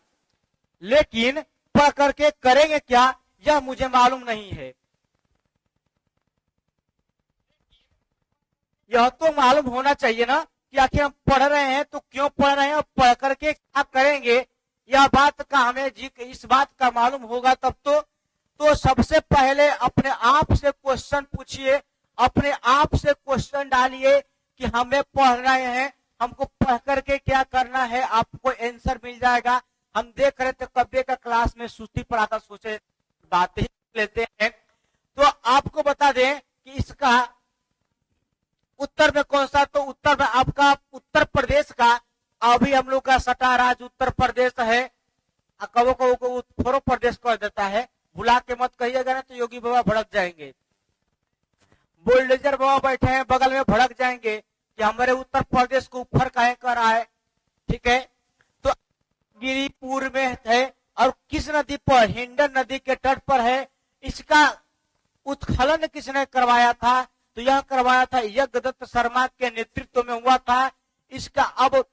लेकिन पढ़ करके करेंगे क्या, यह मुझे मालूम नहीं है। यह तो मालूम होना चाहिए ना कि आखिर हम पढ़ रहे हैं तो क्यों पढ़ रहे हैं और पढ़ करके क्या करेंगे। यह बात का हमें इस बात का मालूम होगा तब तो सबसे पहले अपने आप से क्वेश्चन पूछिए, अपने आप से क्वेश्चन डालिए कि हमें पढ़ रहे हैं, हमको पढ़ करके क्या करना है, आपको आंसर मिल जाएगा। हम देख रहे थे कब्बे का क्लास में सुस्ती पढ़ाता, सोचे बातें लेते हैं। तो आपको बता दें कि इसका उत्तर में कौन सा, तो उत्तर में आपका उत्तर प्रदेश का, अभी हम लोग का सटा राज्य उत्तर प्रदेश है, कबो कबो को उत्तर प्रदेश कर देता है, भुला के मत कहिएगा ना तो योगी बाबा भड़क जाएंगे, बुलडोजर बाबा बैठे हैं बगल में, भड़क जाएंगे कि हमारे उत्तर प्रदेश को ऊपर काहे कर रहा है। ठीक है, तो गिरिपुर में है और किस नदी पर, हिंडन नदी के तट पर है। इसका उत्खनन किसने करवाया था, तो यह करवाया था यज्ञदत्त शर्मा के नेतृत्व में हुआ था। इसका अब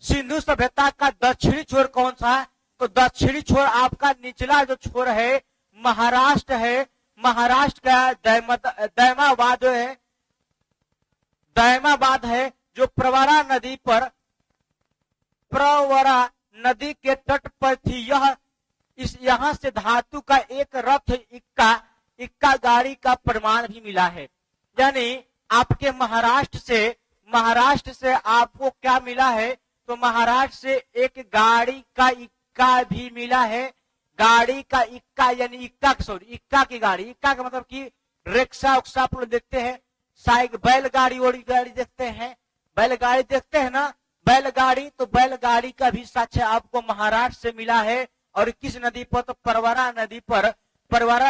सिंधु सभ्यता का दक्षिणी छोर कौन सा है, तो दक्षिणी छोर आपका निचला जो छोर है महाराष्ट्र है, महाराष्ट्र का दैमाबाद है जो प्रवरा नदी के तट पर थी। यहाँ से धातु का एक रथ इक्का गाड़ी का प्रमाण भी मिला है। यानी आपके महाराष्ट्र से आपको क्या मिला है, तो महाराष्ट्र से एक गाड़ी का इक्का भी मिला है। गाड़ी का इक्का यानी इक्का की गाड़ी, इक्का का मतलब कि रिक्शा उक्सा आप लोग देखते हैं, साइकिल बैलगाड़ी गाड़ी देखते हैं, बैलगाड़ी देखते हैं ना, बैलगाड़ी, तो बैलगाड़ी का भी साक्ष्य आपको महाराष्ट्र से मिला है। और किस नदी पर, तो परवरा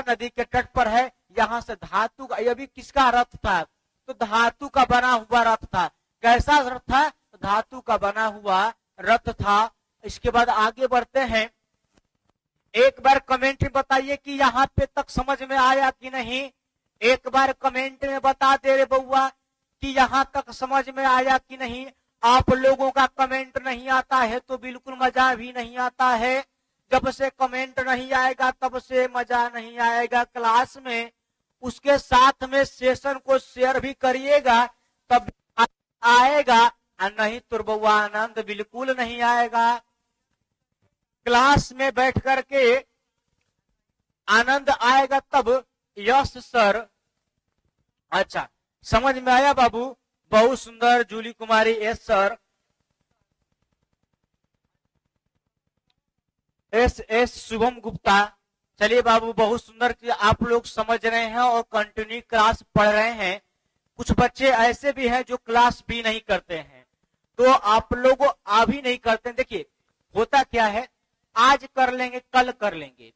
नदी के तट पर है। यहाँ से धातु का, यह भी किसका रथ था, तो धातु का बना हुआ रथ था। कैसा रथ था, तो धातु का बना हुआ रथ था। इसके बाद आगे बढ़ते हैं, एक बार कमेंट में बताइए कि यहाँ पे तक समझ में आया कि नहीं। एक बार कमेंट में बता दे रे बउआ कि यहाँ तक समझ में आया कि नहीं। आप लोगों का कमेंट नहीं आता है तो बिल्कुल मजा भी नहीं आता है। जब से कमेंट नहीं आएगा तब से मजा नहीं आएगा क्लास में। उसके साथ में सेशन को शेयर भी करिएगा तब आएगा, और नहीं तो बउआ आनंद बिल्कुल नहीं आएगा। क्लास में बैठ करके आनंद आएगा तब। यस सर, अच्छा समझ में आया बाबू, बहुत सुंदर। Juli Kumari, yes sir. S Shubham Gupta, चलिए बाबू बहुत सुंदर कि आप लोग समझ रहे हैं और कंटिन्यू क्लास पढ़ रहे हैं। कुछ बच्चे ऐसे भी हैं जो क्लास भी नहीं करते हैं, तो आप लोग अभी नहीं करते। देखिए होता क्या है, आज कर लेंगे कल कर लेंगे,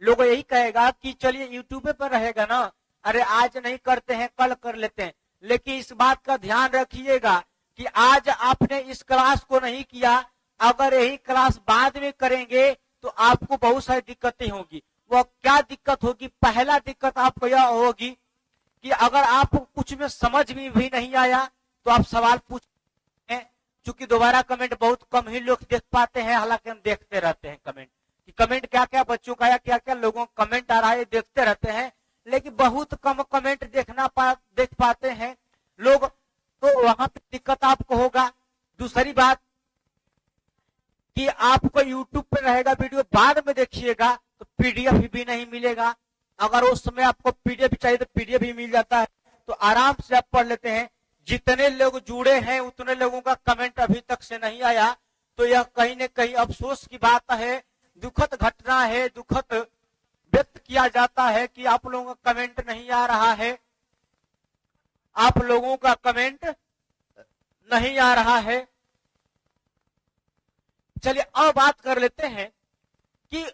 लोग यही कहेगा कि चलिए यूट्यूब पर रहेगा ना, अरे आज नहीं करते हैं कल कर लेते हैं। लेकिन इस बात का ध्यान रखिएगा कि आज आपने इस क्लास को नहीं किया, अगर यही क्लास बाद में करेंगे तो आपको बहुत सारी दिक्कतें होगी। वो क्या दिक्कत होगी, पहला दिक्कत आपको यह होगी कि अगर आपको कुछ में समझ में भी नहीं आया तो आप सवाल पूछ हैं। चूंकि दोबारा कमेंट बहुत कम ही लोग देख पाते हैं, हालांकि हम देखते रहते हैं कमेंट कि कमेंट क्या क्या बच्चों का या क्या क्या लोगों का कमेंट आ रहा है, देखते रहते हैं। लेकिन बहुत कम कमेंट देख पाते हैं लोग, तो वहां पे दिक्कत आपको होगा। दूसरी बात कि आपको यूट्यूब पे रहेगा वीडियो, बाद में देखिएगा तो पीडीएफ भी नहीं मिलेगा। अगर उस समय आपको पीडीएफ चाहिए तो पीडीएफ भी मिल जाता है, तो आराम से आप पढ़ लेते हैं। जितने लोग जुड़े हैं उतने लोगों का कमेंट अभी तक से नहीं आया, तो यह कहीं न कहीं अफसोस की बात है, दुखद घटना है। दुखद व्यक्त किया जाता है कि आप लोगों का कमेंट नहीं आ रहा है, आप लोगों का कमेंट नहीं आ रहा है। चलिए अब बात कर लेते हैं कि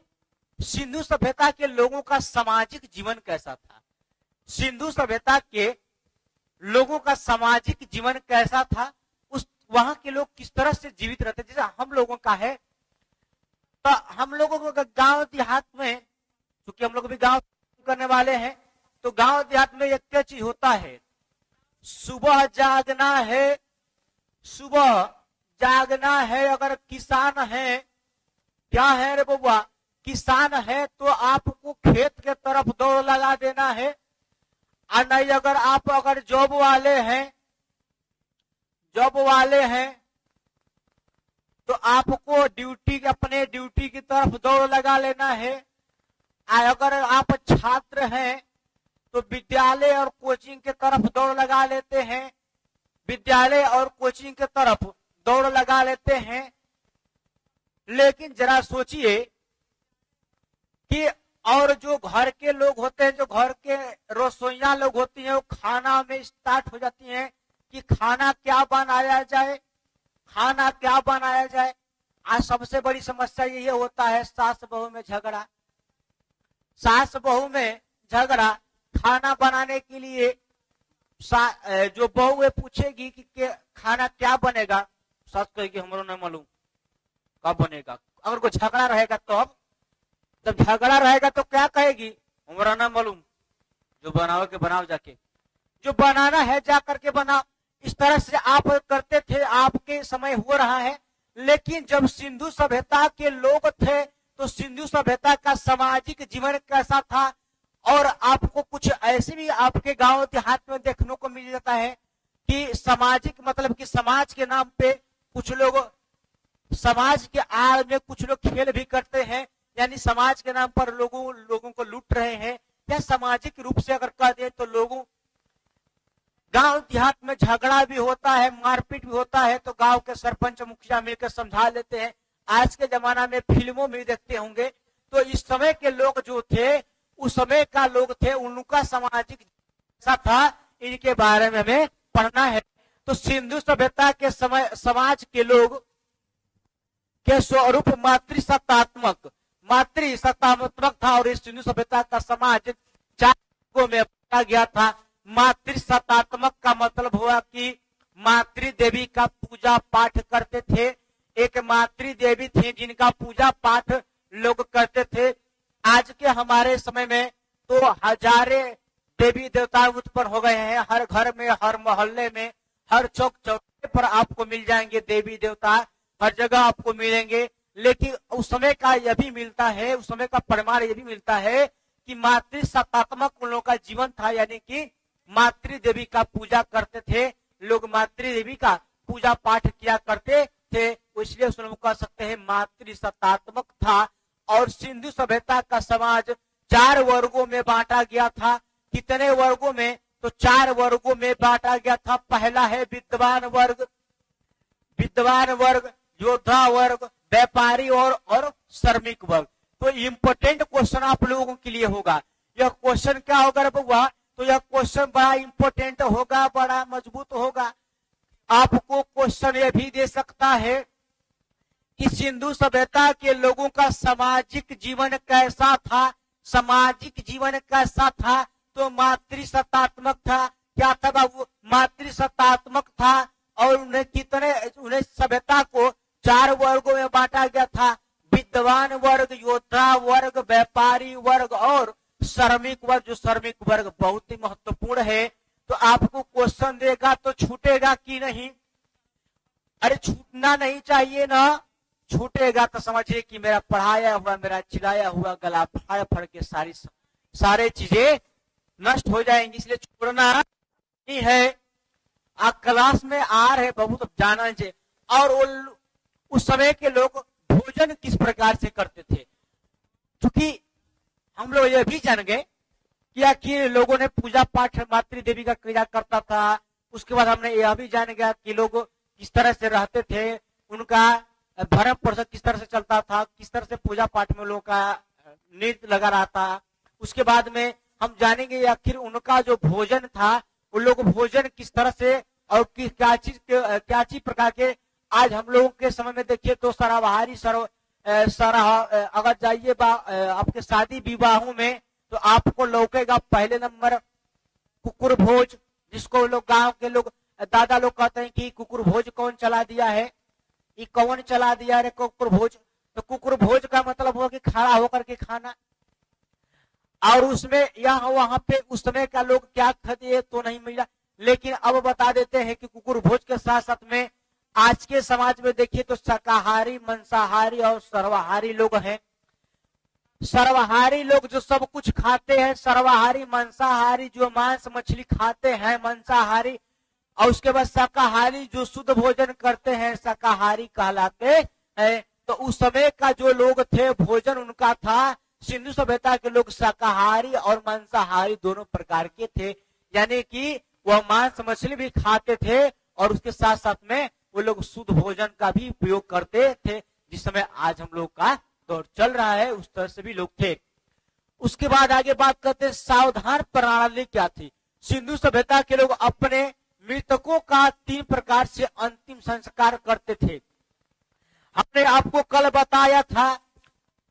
सिंधु सभ्यता के लोगों का सामाजिक जीवन कैसा था। सिंधु सभ्यता के लोगों का सामाजिक जीवन कैसा था, उस वहां के लोग किस तरह से जीवित रहते। जैसे हम लोगों का है, तो हम लोगों को गांव देहात में, क्योंकि हम लोग भी गांव करने वाले हैं, तो गांव देहात में एक क्या चीज होता है, सुबह जागना है, सुबह जागना है। अगर किसान है, क्या है रे बबुआ, किसान है तो आपको खेत के तरफ दौड़ लगा देना है। और नहीं अगर जॉब वाले हैं, जॉब वाले हैं तो आपको अपने ड्यूटी की तरफ दौड़ लगा लेना है। अगर आप छात्र हैं तो विद्यालय और कोचिंग के तरफ दौड़ लगा लेते हैं, विद्यालय और कोचिंग के तरफ दौड़ लगा लेते हैं। लेकिन जरा सोचिए कि और जो घर के लोग होते हैं, जो घर के रसोइया लोग होती हैं, वो खाना में स्टार्ट हो जाती हैं कि खाना क्या बनाया जाए, खाना क्या बनाया जाए। आज सबसे बड़ी समस्या ये होता है, सास बहू में झगड़ा, सास बहू में झगड़ा। खाना बनाने के लिए जो बहू है पूछेगी कि खाना क्या बनेगा, सास कहेगी हमरो नहीं मालूम कब बनेगा। अगर कोई झगड़ा रहेगा तो जब झगड़ा रहेगा तो क्या कहेगी, हमारा ना मालूम, जो बनाओ के बनाओ, जाके जो बनाना है जा करके बनाओ। इस तरह से आप करते थे, आपके समय हो रहा है। लेकिन जब सिंधु सभ्यता के लोग थे तो सिंधु सभ्यता का सामाजिक जीवन कैसा था, और आपको कुछ ऐसे भी आपके गांव देहात में देखने को मिल जाता है कि सामाजिक मतलब कि समाज के नाम पे कुछ लोग, समाज के आड़ में कुछ लोग खेल भी करते हैं, यानी समाज के नाम पर लोगों को लूट रहे हैं। या सामाजिक रूप से अगर कह दे तो लोगों गांव देहात में झगड़ा भी होता है, मारपीट भी होता है, तो गांव के सरपंच मुखिया मिलकर समझा लेते हैं। आज के जमाना में फिल्मों में देखते होंगे, तो इस समय के लोग जो थे, उस समय का लोग थे, उनका सामाजिक ऐसा था, इनके बारे में हमें पढ़ना है। तो सिंधु सभ्यता के समय समाज के लोग के स्वरूप मातृसत्तात्मक था, और इस सिंधु सभ्यता का समाज 4 वर्गों में बांटा गया था। मातृसत्तात्मक का मतलब हुआ कि मातृ देवी का पूजा पाठ करते थे। एक मातृ देवी थी जिनका पूजा पाठ लोग करते थे। आज के हमारे समय में तो हजारे देवी देवता उत्पन्न हो गए हैं। हर घर में, हर मोहल्ले में, हर चौक चौराहे पर आपको मिल जाएंगे देवी देवता, हर जगह आपको मिलेंगे। लेकिन उस समय का यह भी मिलता है, उस समय का प्रमाण यह भी मिलता है कि मातृसत्तात्मक उन लोगों का जीवन था, यानी कि मातृ देवी का पूजा करते थे लोग, मातृ देवी का पूजा पाठ किया करते थे, इसलिए उस लोग कह सकते हैं मातृसत्तात्मक था। और सिंधु सभ्यता का समाज 4 वर्गों में बांटा गया था। कितने वर्गों में, तो 4 वर्गों में बांटा गया था। पहला है विद्वान वर्ग, योद्धा वर्ग, व्यापारी और श्रमिक वर्ग। तो इम्पोर्टेंट क्वेश्चन आप लोगों के लिए होगा। यह क्वेश्चन क्या होगा बउआ, तो यह क्वेश्चन बड़ा इम्पोर्टेंट होगा, बड़ा मजबूत होगा। आपको क्वेश्चन यह भी दे सकता है कि सिंधु सभ्यता के लोगों का सामाजिक जीवन कैसा था, सामाजिक जीवन कैसा था, तो मातृसत्तात्मक था। क्या था बाबू, मातृसत्तात्मक था। और उन्हें सभ्यता को 4 वर्गों में बांटा गया था, विद्वान वर्ग, योद्धा वर्ग, व्यापारी वर्ग और श्रमिक वर्ग। जो श्रमिक वर्ग बहुत ही महत्वपूर्ण है। तो आपको क्वेश्चन देगा तो छूटेगा कि नहीं, अरे छूटना नहीं चाहिए ना, छूटेगा तो समझिए कि मेरा पढ़ाया हुआ, मेरा चिल्लाया हुआ गला फाड़ के सारे चीजें नष्ट हो जाएंगी, इसलिए छोड़ना नहीं है। आप क्लास में आ रहे बाबू तो जाना चाहिए। और उस समय के लोग भोजन किस प्रकार से करते थे, क्योंकि हम लोग यह भी जान गए कि आखिर लोगों ने पूजा पाठ मातृ देवी का किया करता था। उसके बाद हमने यह भी जान गया कि लोग किस तरह से रहते थे, उनका भरण पोषण किस तरह से चलता था, किस तरह से पूजा पाठ में लोगों का नृत्य लगा रहा था। उसके बाद में हम जानेंगे आखिर उनका जो भोजन था, उन लोग भोजन किस तरह से और क्या चीज प्रकार के। आज हम लोगों के समय में देखिए तो सराबहारी अगर जाइए आपके शादी विवाहों में तो आपको लौकेगा पहले नंबर कुकुर भोज, जिसको लोग गांव के लोग दादा लोग कहते हैं कि कुकुर भोज कौन चला दिया है, ये कौन चला दिया रे कुकुर भोज। तो कुकुर भोज का मतलब हुआ कि खड़ा होकर के खाना। और उसमें यहाँ वहां पे उस समय का लोग क्या खाते तो नहीं मिला, लेकिन अब बता देते हैं कि कुकुर भोज के साथ साथ में आज के समाज में देखिए तो शाकाहारी, मांसाहारी और सर्वाहारी लोग हैं। सर्वाहारी लोग जो सब कुछ खाते हैं, सर्वाहारी मांसाहारी जो मांस मछली खाते हैं मांसाहारी, और उसके बाद शाकाहारी जो शुद्ध भोजन करते हैं शाकाहारी कहलाते हैं। तो उस समय का जो लोग थे भोजन उनका था, सिंधु सभ्यता के लोग शाकाहारी और मांसाहारी दोनों प्रकार के थे, यानी कि वह मांस मछली भी खाते थे और उसके साथ साथ में वो लोग शुद्ध भोजन का भी उपयोग करते थे, जिस समय आज हम लोग का दौर चल रहा है उस तरह से भी लोग थे। उसके बाद आगे बात करते हैं सावधान प्रणाली क्या थी। सिंधु सभ्यता के लोग अपने मृतकों का 3 प्रकार से अंतिम संस्कार करते थे। हमने आपको कल बताया था,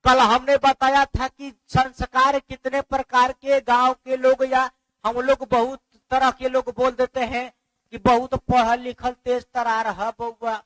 कल हमने बताया था कि संस्कार कितने प्रकार के गांव के लोग या हम लोग बहुत तरह के लोग बोल देते हैं कि बहुत पढ़ल लिखल तेज तरार है बउआ,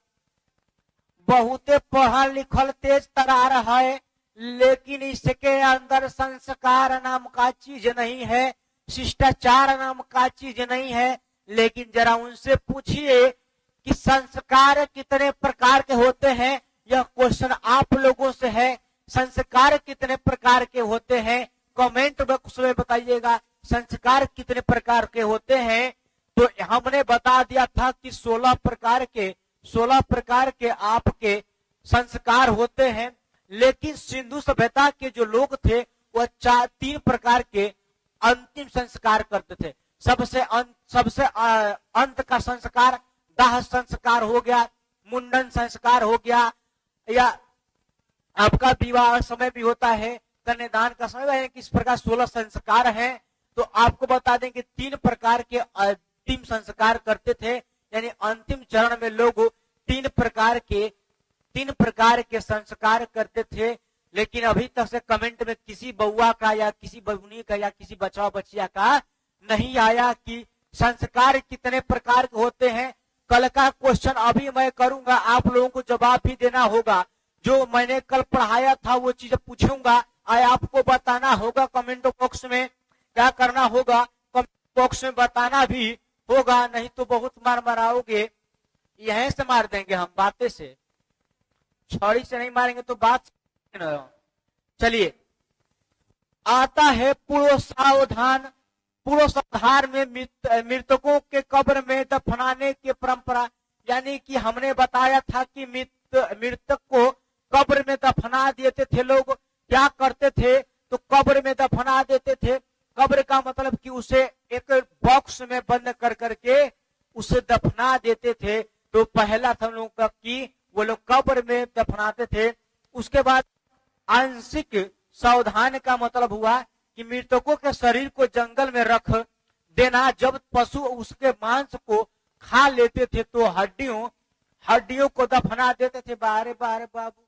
बहुत पढ़ल लिखल तेज तरार है, लेकिन इसके अंदर संस्कार नाम का चीज नहीं है, शिष्टाचार नाम का चीज नहीं है। लेकिन जरा उनसे पूछिए कि संस्कार कितने प्रकार के होते हैं, यह क्वेश्चन आप लोगों से है। संस्कार कितने प्रकार के होते हैं कमेंट बॉक्स में बताइएगा, संस्कार कितने प्रकार के होते हैं। तो हमने बता दिया था कि 16 प्रकार के आपके संस्कार होते हैं, लेकिन सिंधु सभ्यता के जो लोग थे वह 3 प्रकार के अंतिम संस्कार करते थे। सबसे अंत का संस्कार दाह संस्कार हो गया, मुंडन संस्कार हो गया, या आपका विवाह समय भी होता है, कन्यादान का समय है। किस प्रकार 16 संस्कार हैं। तो आपको बता दें कि 3 प्रकार के अंतिम संस्कार करते थे, यानी अंतिम चरण में लोग 3 प्रकार के संस्कार करते थे। लेकिन अभी तक से कमेंट में किसी बउआ का या किसी बबुनी का या किसी बच्चा बच्चिया का नहीं आया कि संस्कार कितने प्रकार के होते हैं। कल का क्वेश्चन अभी मैं करूंगा, आप लोगों को जवाब भी देना होगा। जो मैंने कल पढ़ाया था वो चीज पूछूंगा, आपको बताना होगा कमेंट बॉक्स में। क्या करना होगा, कमेंट बॉक्स में बताना भी होगा, नहीं तो बहुत मार मराओगे। यहीं से मार देंगे हम, बातें से, छड़ी से नहीं मारेंगे तो बात। चलिए आता है पूर्व सावधान। पूर्व सावधान में मृतकों के कब्र में दफनाने की परंपरा, यानी कि हमने बताया था कि मृतक को कब्र में दफना देते थे। लोग क्या करते थे तो कब्र में दफना देते थे। कब्र का मतलब कि उसे एक बॉक्स में बंद कर करके उसे दफना देते थे। तो पहला था लोगों का कि वो लोग कब्र में दफनाते थे। उसके बाद आंशिक सावधान का मतलब हुआ कि मृतकों के शरीर को जंगल में रख देना। जब पशु उसके मांस को खा लेते थे तो हड्डियों को दफना देते थे। बारे बाबू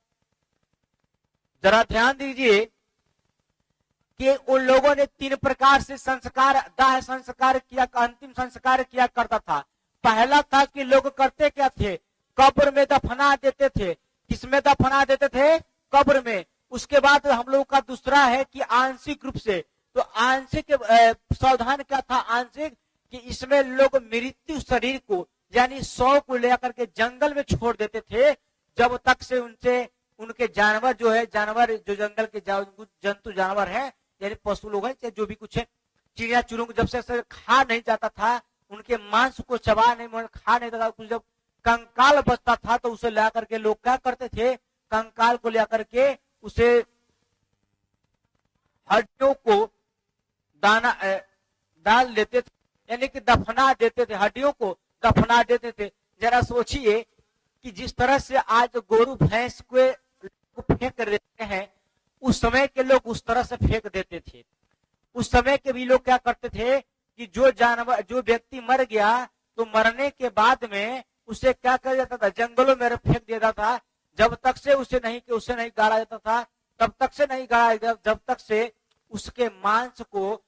जरा ध्यान दीजिए कि उन लोगों ने 3 प्रकार से संस्कार, दाह संस्कार किया, अंतिम संस्कार किया करता था। पहला था कि लोग करते क्या थे, कब्र में दफना देते थे। किसमें दफना देते थे, कब्र में। उसके बाद हम लोगों का दूसरा है कि आंशिक रूप से। तो आंशिक सावधान क्या था, आंशिक कि इसमें लोग मृत्यु शरीर को यानी शव को लेकर के जंगल में छोड़ देते थे, जब तक से उनके जानवर जो है, जानवर जो जंगल के जंतु जानवर है यानी पशु लोग हैं, चाहे जो भी कुछ है, चिड़िया चुरुंग जब से खा नहीं जाता था, उनके मांस को चबा नहीं खा नहीं जाता, कुछ जब कंकाल बचता था तो उसे ला करके लोग क्या करते थे, कंकाल को लेकर के उसे हड्डियों को दाना डाल देते थे, यानी कि दफना देते थे, हड्डियों को दफना देते थे। जरा सोचिए कि जिस तरह से आज गोरू भैंस को फेंक देते हैं, उस समय के लोग उस तरह से फेंक देते थे। उस समय के भी लोग क्या करते थे कि जो व्यक्ति मर गया तो मरने के बाद में उसे क्या कर जाता था, जंगलों में फेंक देता था। जब तक से उसे नहीं गाड़ा जाता था, तब तक से नहीं गाड़ा, जब तक से उसके मांस को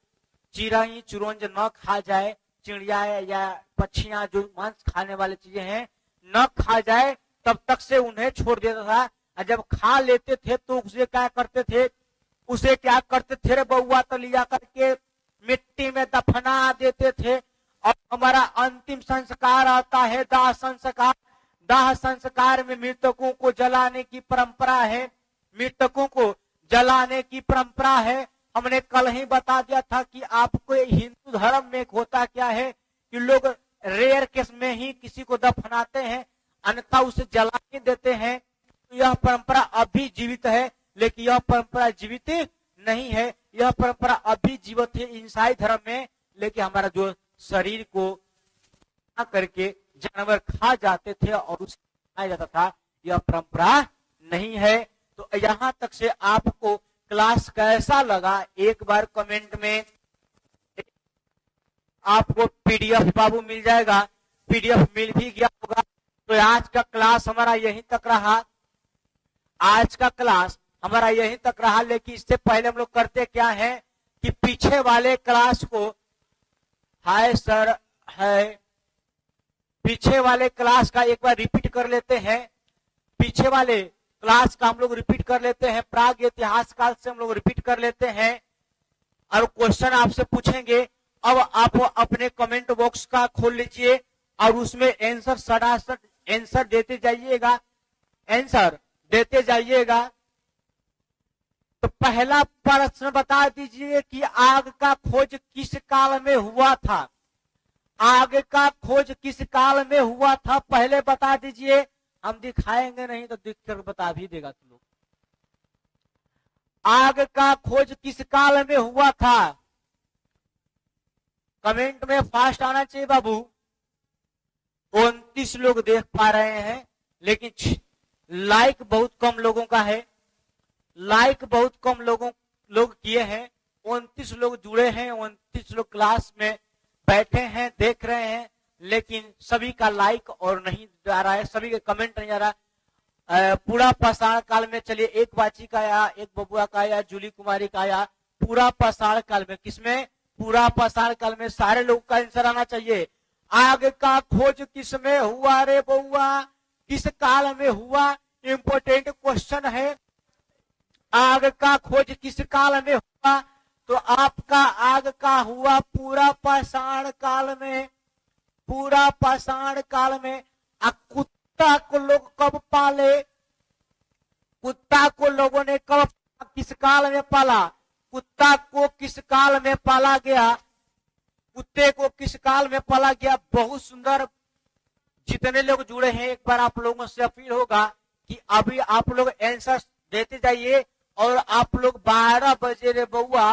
चिड़ई चुरंज न खा जाए, चिड़िया या पक्षियां जो मांस खाने वाली चीजें हैं न खा जाए, तब तक से उन्हें छोड़ देता था। और जब खा लेते थे तो उसे क्या करते थे, उसे क्या करते थे रे बउआ, तो लिया करके मिट्टी में दफना देते थे। और हमारा अंतिम संस्कार आता है दाह संस्कार। दाह संस्कार में मृतकों को जलाने की परंपरा है, मृतकों को जलाने की परंपरा है। हमने कल ही बता दिया था कि आपको हिंदू धर्म में होता क्या है कि लोग रेयर केस में ही किसी को दफनाते हैं, अन्यथा उसे जलाने देते हैं। तो यह परंपरा अभी जीवित है, लेकिन यह परंपरा जीवित नहीं है, यह परंपरा अभी जीवित है ईसाई धर्म में। लेकिन हमारा जो शरीर को करके जानवर खा जाते थे और उसे खाया जाता था, यह परंपरा नहीं है। तो यहाँ तक से आपको क्लास कैसा लगा, एक बार कमेंट में आपको पीडीएफ बाबू मिल जाएगा, पीडीएफ मिल भी गया होगा। तो आज का क्लास हमारा यहीं तक रहा, आज का क्लास हमारा यहीं तक रहा। लेकिन इससे पहले हम लोग करते क्या है कि पीछे वाले क्लास को, हाय सर है, पीछे वाले क्लास का एक बार रिपीट कर लेते हैं। पीछे वाले क्लास का हम लोग रिपीट कर लेते हैं, प्राग इतिहास काल से हम लोग रिपीट कर लेते हैं और क्वेश्चन आपसे पूछेंगे। अब आप अपने कमेंट बॉक्स का खोल लीजिए और उसमें आंसर सरासर आंसर देते जाइएगा, आंसर देते जाइएगा। तो पहला प्रश्न बता दीजिए कि आग का खोज किस काल में हुआ था, आग का खोज किस काल में हुआ था, पहले बता दीजिए। हम दिखाएंगे नहीं तो दिख कर बता भी देगा तुम लोग। आग का खोज किस काल में हुआ था, कमेंट में फास्ट आना चाहिए बाबू। 29 लोग देख पा रहे हैं, लेकिन लाइक बहुत कम लोगों का है, लाइक बहुत कम लोग किए हैं। 29 लोग जुड़े हैं, 29 लोग क्लास में बैठे हैं, देख रहे हैं, लेकिन सभी का लाइक और नहीं जा रहा है, सभी का कमेंट नहीं आ रहा। पूरा पाषाण काल में, चलिए एक बाची का आया, एक बबुआ का आया, जूली कुमारी का आया। पूरा पाषाण काल में, किसमें, पूरा पाषाण काल में सारे लोग का आंसर आना चाहिए। आग का खोज किस में हुआ रे बउआ, किस काल में हुआ, इंपोर्टेंट क्वेश्चन है। आग का खोज किस काल में हुआ, तो आपका आग का हुआ पूरा पाषाण काल में, पूरा पाषाण काल में। कुत्ता को लोग कब पाले, कुत्ता को लोगों ने कब, किस काल में पाला, कुत्ता को किस काल में पाला गया, कुत्ते को किस काल में पाला गया। बहुत सुंदर, जितने लोग जुड़े हैं एक बार आप लोगों से अपील होगा कि अभी आप लोग आंसर देते जाइए और आप लोग 12 बजे रे बउआ,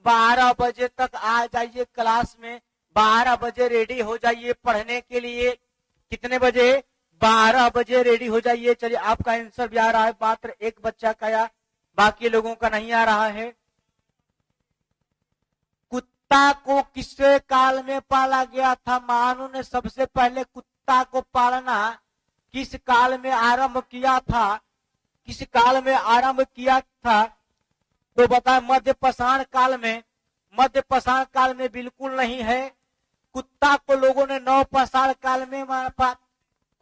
12 बजे तक आ जाइए क्लास में, 12 बजे रेडी हो जाइए पढ़ने के लिए। कितने बजे, 12 बजे रेडी हो जाइए। चलिए आपका आंसर भी आ रहा है, मात्र एक बच्चा का या बाकी लोगों का नहीं आ रहा है। कुत्ता को किस काल में पाला गया था, मानव ने सबसे पहले कुत्ता को पालना किस काल में आरंभ किया था, किस काल में आरंभ किया था, तो बताए मध्य पाषाण काल में। मध्य पाषाण काल में बिल्कुल नहीं है। कुत्ता को लोगों ने नव पाषाण काल में,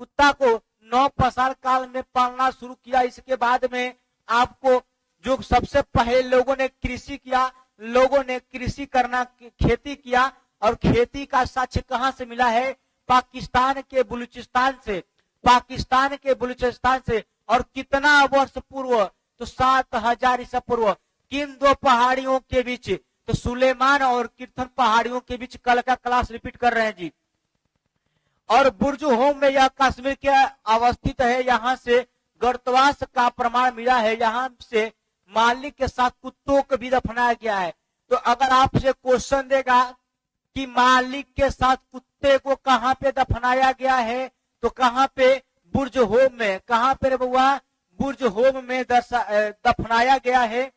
कुत्ता को नव पाषाण काल में पालना शुरू किया। इसके बाद में आपको जो सबसे पहले लोगों ने कृषि किया, लोगों ने कृषि करना, खेती किया, और खेती का साक्ष्य कहां से मिला है, पाकिस्तान के बलूचिस्तान से, पाकिस्तान के बलूचिस्तान से। और कितना वर्ष पूर्व, तो 7000 ईसा पूर्व। किन दो पहाड़ियों के बीच, तो सुलेमान और कीर्तन पहाड़ियों के बीच। कल का क्लास रिपीट कर रहे हैं जी। और बुर्ज होम में, यह कश्मीर के अवस्थित है, यहाँ से गर्तवास का प्रमाण मिला है, यहाँ से मालिक के साथ कुत्तों को भी दफनाया गया है। तो अगर आपसे क्वेश्चन देगा कि मालिक के साथ कुत्ते को कहां पे दफनाया गया है, तो कहां पे, बुर्ज होम में। कहां पे बउआ, बुर्ज होम में दफनाया गया है,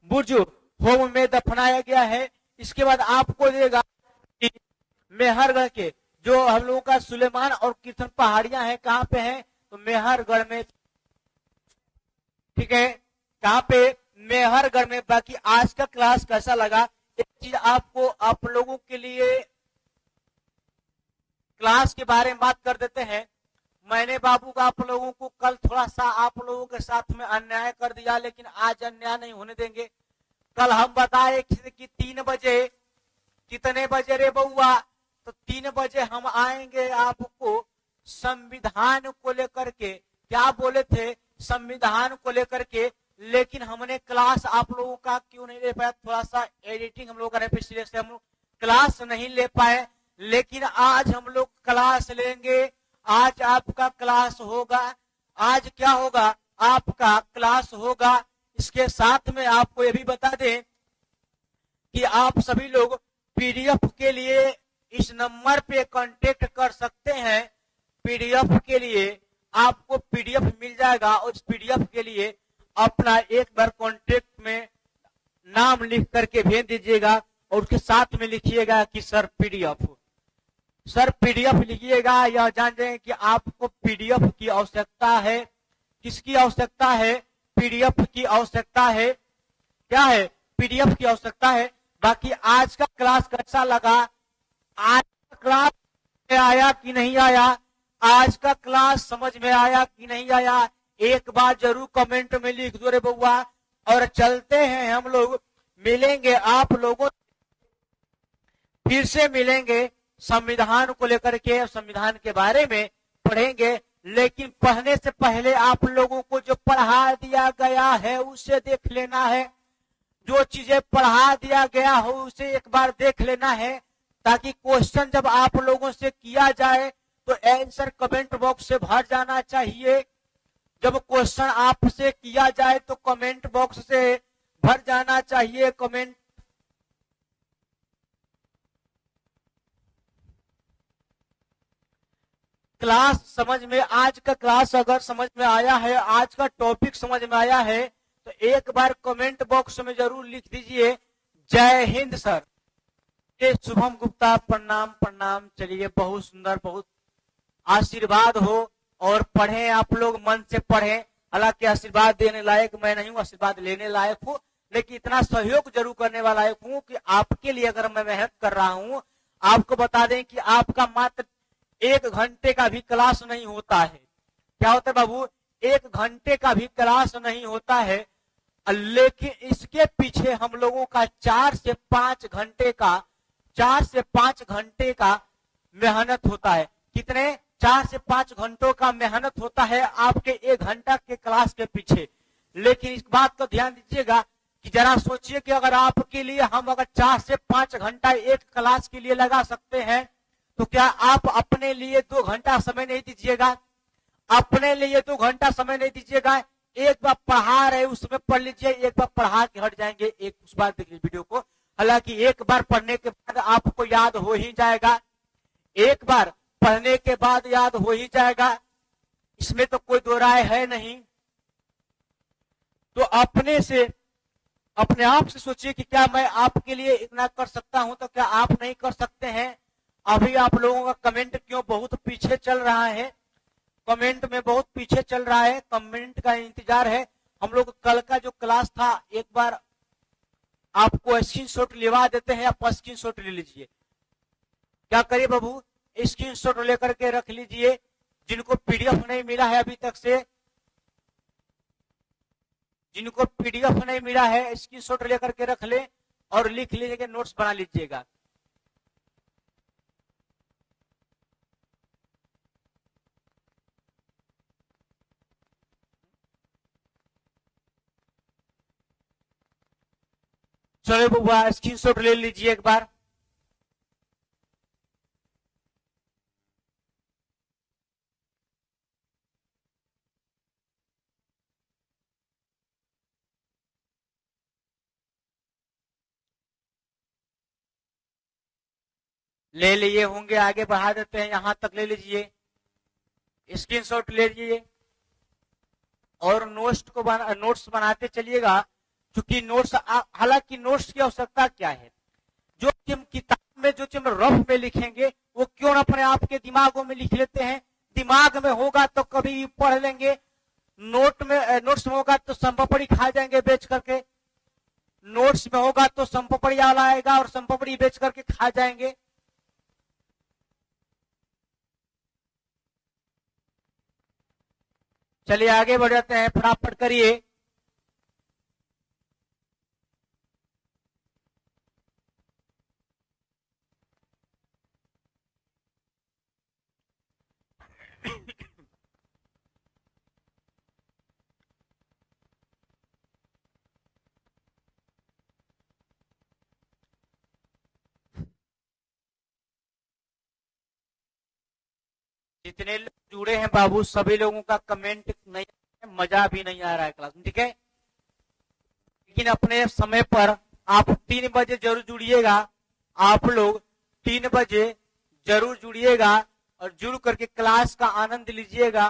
बुर्ज होम में दफनाया गया है। इसके बाद आपको देगा कि मेहरगढ़ के, जो हम लोगों का सुलेमान और कीर्तन पहाड़ियां हैं, कहां पे हैं, तो मेहरगढ़ में, ठीक है, कहां पे, मेहरगढ़ में। बाकी आज का क्लास कैसा लगा एक चीज आपको आप लोगों के लिए क्लास के बारे में बात कर देते हैं। मैंने बाबू का आप लोगों को कल थोड़ा सा आप लोगों के साथ में अन्याय कर दिया, लेकिन आज अन्याय नहीं होने देंगे। कल हम बताए कि 3 बजे, कितने बजे रे बउआ, तो 3 बजे हम आएंगे आपको संविधान को लेकर के, क्या बोले थे, संविधान को लेकर के। लेकिन हमने क्लास आप लोगों का क्यों नहीं ले पाया, थोड़ा सा एडिटिंग हम लोग कर रहे पिछले से, हम लोग क्लास नहीं ले पाए। लेकिन आज हम लोग क्लास लेंगे, आज आपका क्लास होगा। आज क्या होगा, आपका क्लास होगा। इसके साथ में आपको ये भी बता दें कि आप सभी लोग पीडीएफ के लिए इस नंबर पे कांटेक्ट कर सकते हैं। पीडीएफ के लिए आपको पीडीएफ मिल जाएगा, और इस पीडीएफ के लिए अपना एक बार कांटेक्ट में नाम लिख करके भेज दीजिएगा, और उसके साथ में लिखिएगा कि सर पीडीएफ, सर पीडीएफ लिखिएगा। यह जान जाएंगे कि आपको पीडीएफ की आवश्यकता है। किसकी आवश्यकता है, पीडीएफ की आवश्यकता है। क्या है, पीडीएफ की आवश्यकता है। बाकी आज का क्लास कैसा लगा, आज का क्लास में आया कि नहीं आया, आज का क्लास समझ में आया कि नहीं आया, एक बार जरूर कमेंट में लिख दो रे बउआ। और चलते हैं हम लोग, मिलेंगे आप लोगों, फिर से मिलेंगे संविधान को लेकर के, संविधान के बारे में पढ़ेंगे। लेकिन पढ़ने से पहले आप लोगों को जो पढ़ा दिया गया है उसे देख लेना है। जो चीजें पढ़ा दिया गया हो उसे एक बार देख लेना है, ताकि क्वेश्चन जब आप लोगों से किया जाए तो आंसर कमेंट बॉक्स से भर जाना चाहिए। जब क्वेश्चन आपसे किया जाए तो कमेंट बॉक्स से भर जाना चाहिए कमेंट। क्लास समझ में, आज का क्लास अगर समझ में आया है, आज का टॉपिक समझ में आया है, तो एक बार कमेंट बॉक्स में जरूर लिख दीजिए जय हिंद सर। शुभम गुप्ता, प्रणाम प्रणाम। चलिए, बहुत सुंदर, बहुत आशीर्वाद हो, और पढ़ें आप लोग, मन से पढ़ें। हालांकि आशीर्वाद देने लायक मैं नहीं हूँ, आशीर्वाद लेने लायक हूँ, लेकिन इतना सहयोग जरूर करने वाला हूँ कि आपके लिए अगर मैं मेहनत कर रहा हूँ। आपको बता दें कि आपका मात्र 1 घंटे का भी क्लास नहीं होता है। क्या होता है बाबू, 1 घंटे का भी क्लास नहीं होता है, लेकिन इसके पीछे हम लोगों का 4 से 5 घंटे का, 4 से 5 घंटे का मेहनत होता है। कितने, 4 से 5 घंटों का मेहनत होता है आपके 1 घंटा के क्लास के पीछे। लेकिन इस बात का ध्यान दीजिएगा कि जरा सोचिए कि अगर आपके लिए हम अगर 4 से 5 घंटा एक क्लास के लिए लगा सकते हैं, तो क्या आप अपने लिए 2 घंटा समय नहीं दीजिएगा, अपने लिए 2 घंटा समय नहीं दीजिएगा। एक बार पढ़ा रहे उसमें पढ़ लीजिए, एक बार पढ़ा के हट जाएंगे, एक उस बार देख लीजिए वीडियो को। हालांकि एक बार पढ़ने के बाद आपको याद हो ही जाएगा, एक बार पढ़ने के बाद याद हो ही जाएगा, इसमें तो कोई दो राय है नहीं। तो अपने से, अपने आप से सोचिए कि क्या मैं आपके लिए इतना कर सकता हूं, तो क्या आप नहीं कर सकते हैं। अभी आप लोगों का कमेंट क्यों बहुत पीछे चल रहा है, कमेंट में बहुत पीछे चल रहा है, कमेंट का इंतजार है। हम लोग कल का जो क्लास था एक बार आपको स्क्रीनशॉट लेवा देते हैं, आप स्क्रीनशॉट ले लीजिए। क्या करिए बाबू, स्क्रीनशॉट लेकर के रख लीजिए। जिनको पीडीएफ नहीं मिला है अभी तक से, जिनको पीडीएफ नहीं मिला है स्क्रीनशॉट लेकर के रख ले और लिख लीजिएगा, नोट्स बना लीजिएगा। चलो बुआ, स्क्रीनशॉट ले लीजिए एक बार। ले लिए होंगे, आगे बढ़ा देते हैं, यहां तक ले लीजिए, स्क्रीनशॉट ले लीजिए और नोट्स बनाते चलिएगा। क्योंकि नोट्स, हालांकि नोट्स की आवश्यकता क्या है, जो हम किताब में जो हम रफ में लिखेंगे वो क्यों न अपने आप के दिमागों में लिख लेते हैं। दिमाग में होगा तो कभी पढ़ लेंगे, नोट्स में होगा तो संपपड़ी खा जाएंगे बेच करके, नोट्स में होगा तो संपपड़ी पापड़ी वाला आएगा और सम पापड़ी बेच करके खा जाएंगे। चलिए आगे बढ़ जाते हैं, फटाफट करिए। जितने लोग जुड़े हैं बाबू, सभी लोगों का कमेंट नहीं, मजा भी नहीं आ रहा है क्लास में, ठीक है। लेकिन अपने समय पर आप 3 बजे जरूर जुड़िएगा। आप लोग 3 बजे जरूर जुड़िएगा और जुड़ करके क्लास का आनंद लीजिएगा।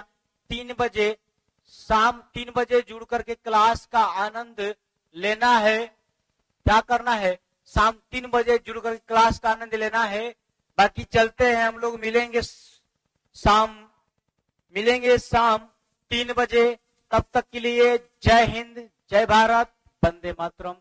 3 बजे, शाम 3 बजे जुड़ करके क्लास का आनंद लेना है। क्या करना है? शाम 3 बजे जुड़ करके क्लास का आनंद लेना है। बाकी चलते हैं, हम लोग मिलेंगे शाम 3 बजे। तब तक के लिए जय हिंद, जय भारत, वंदे मातरम।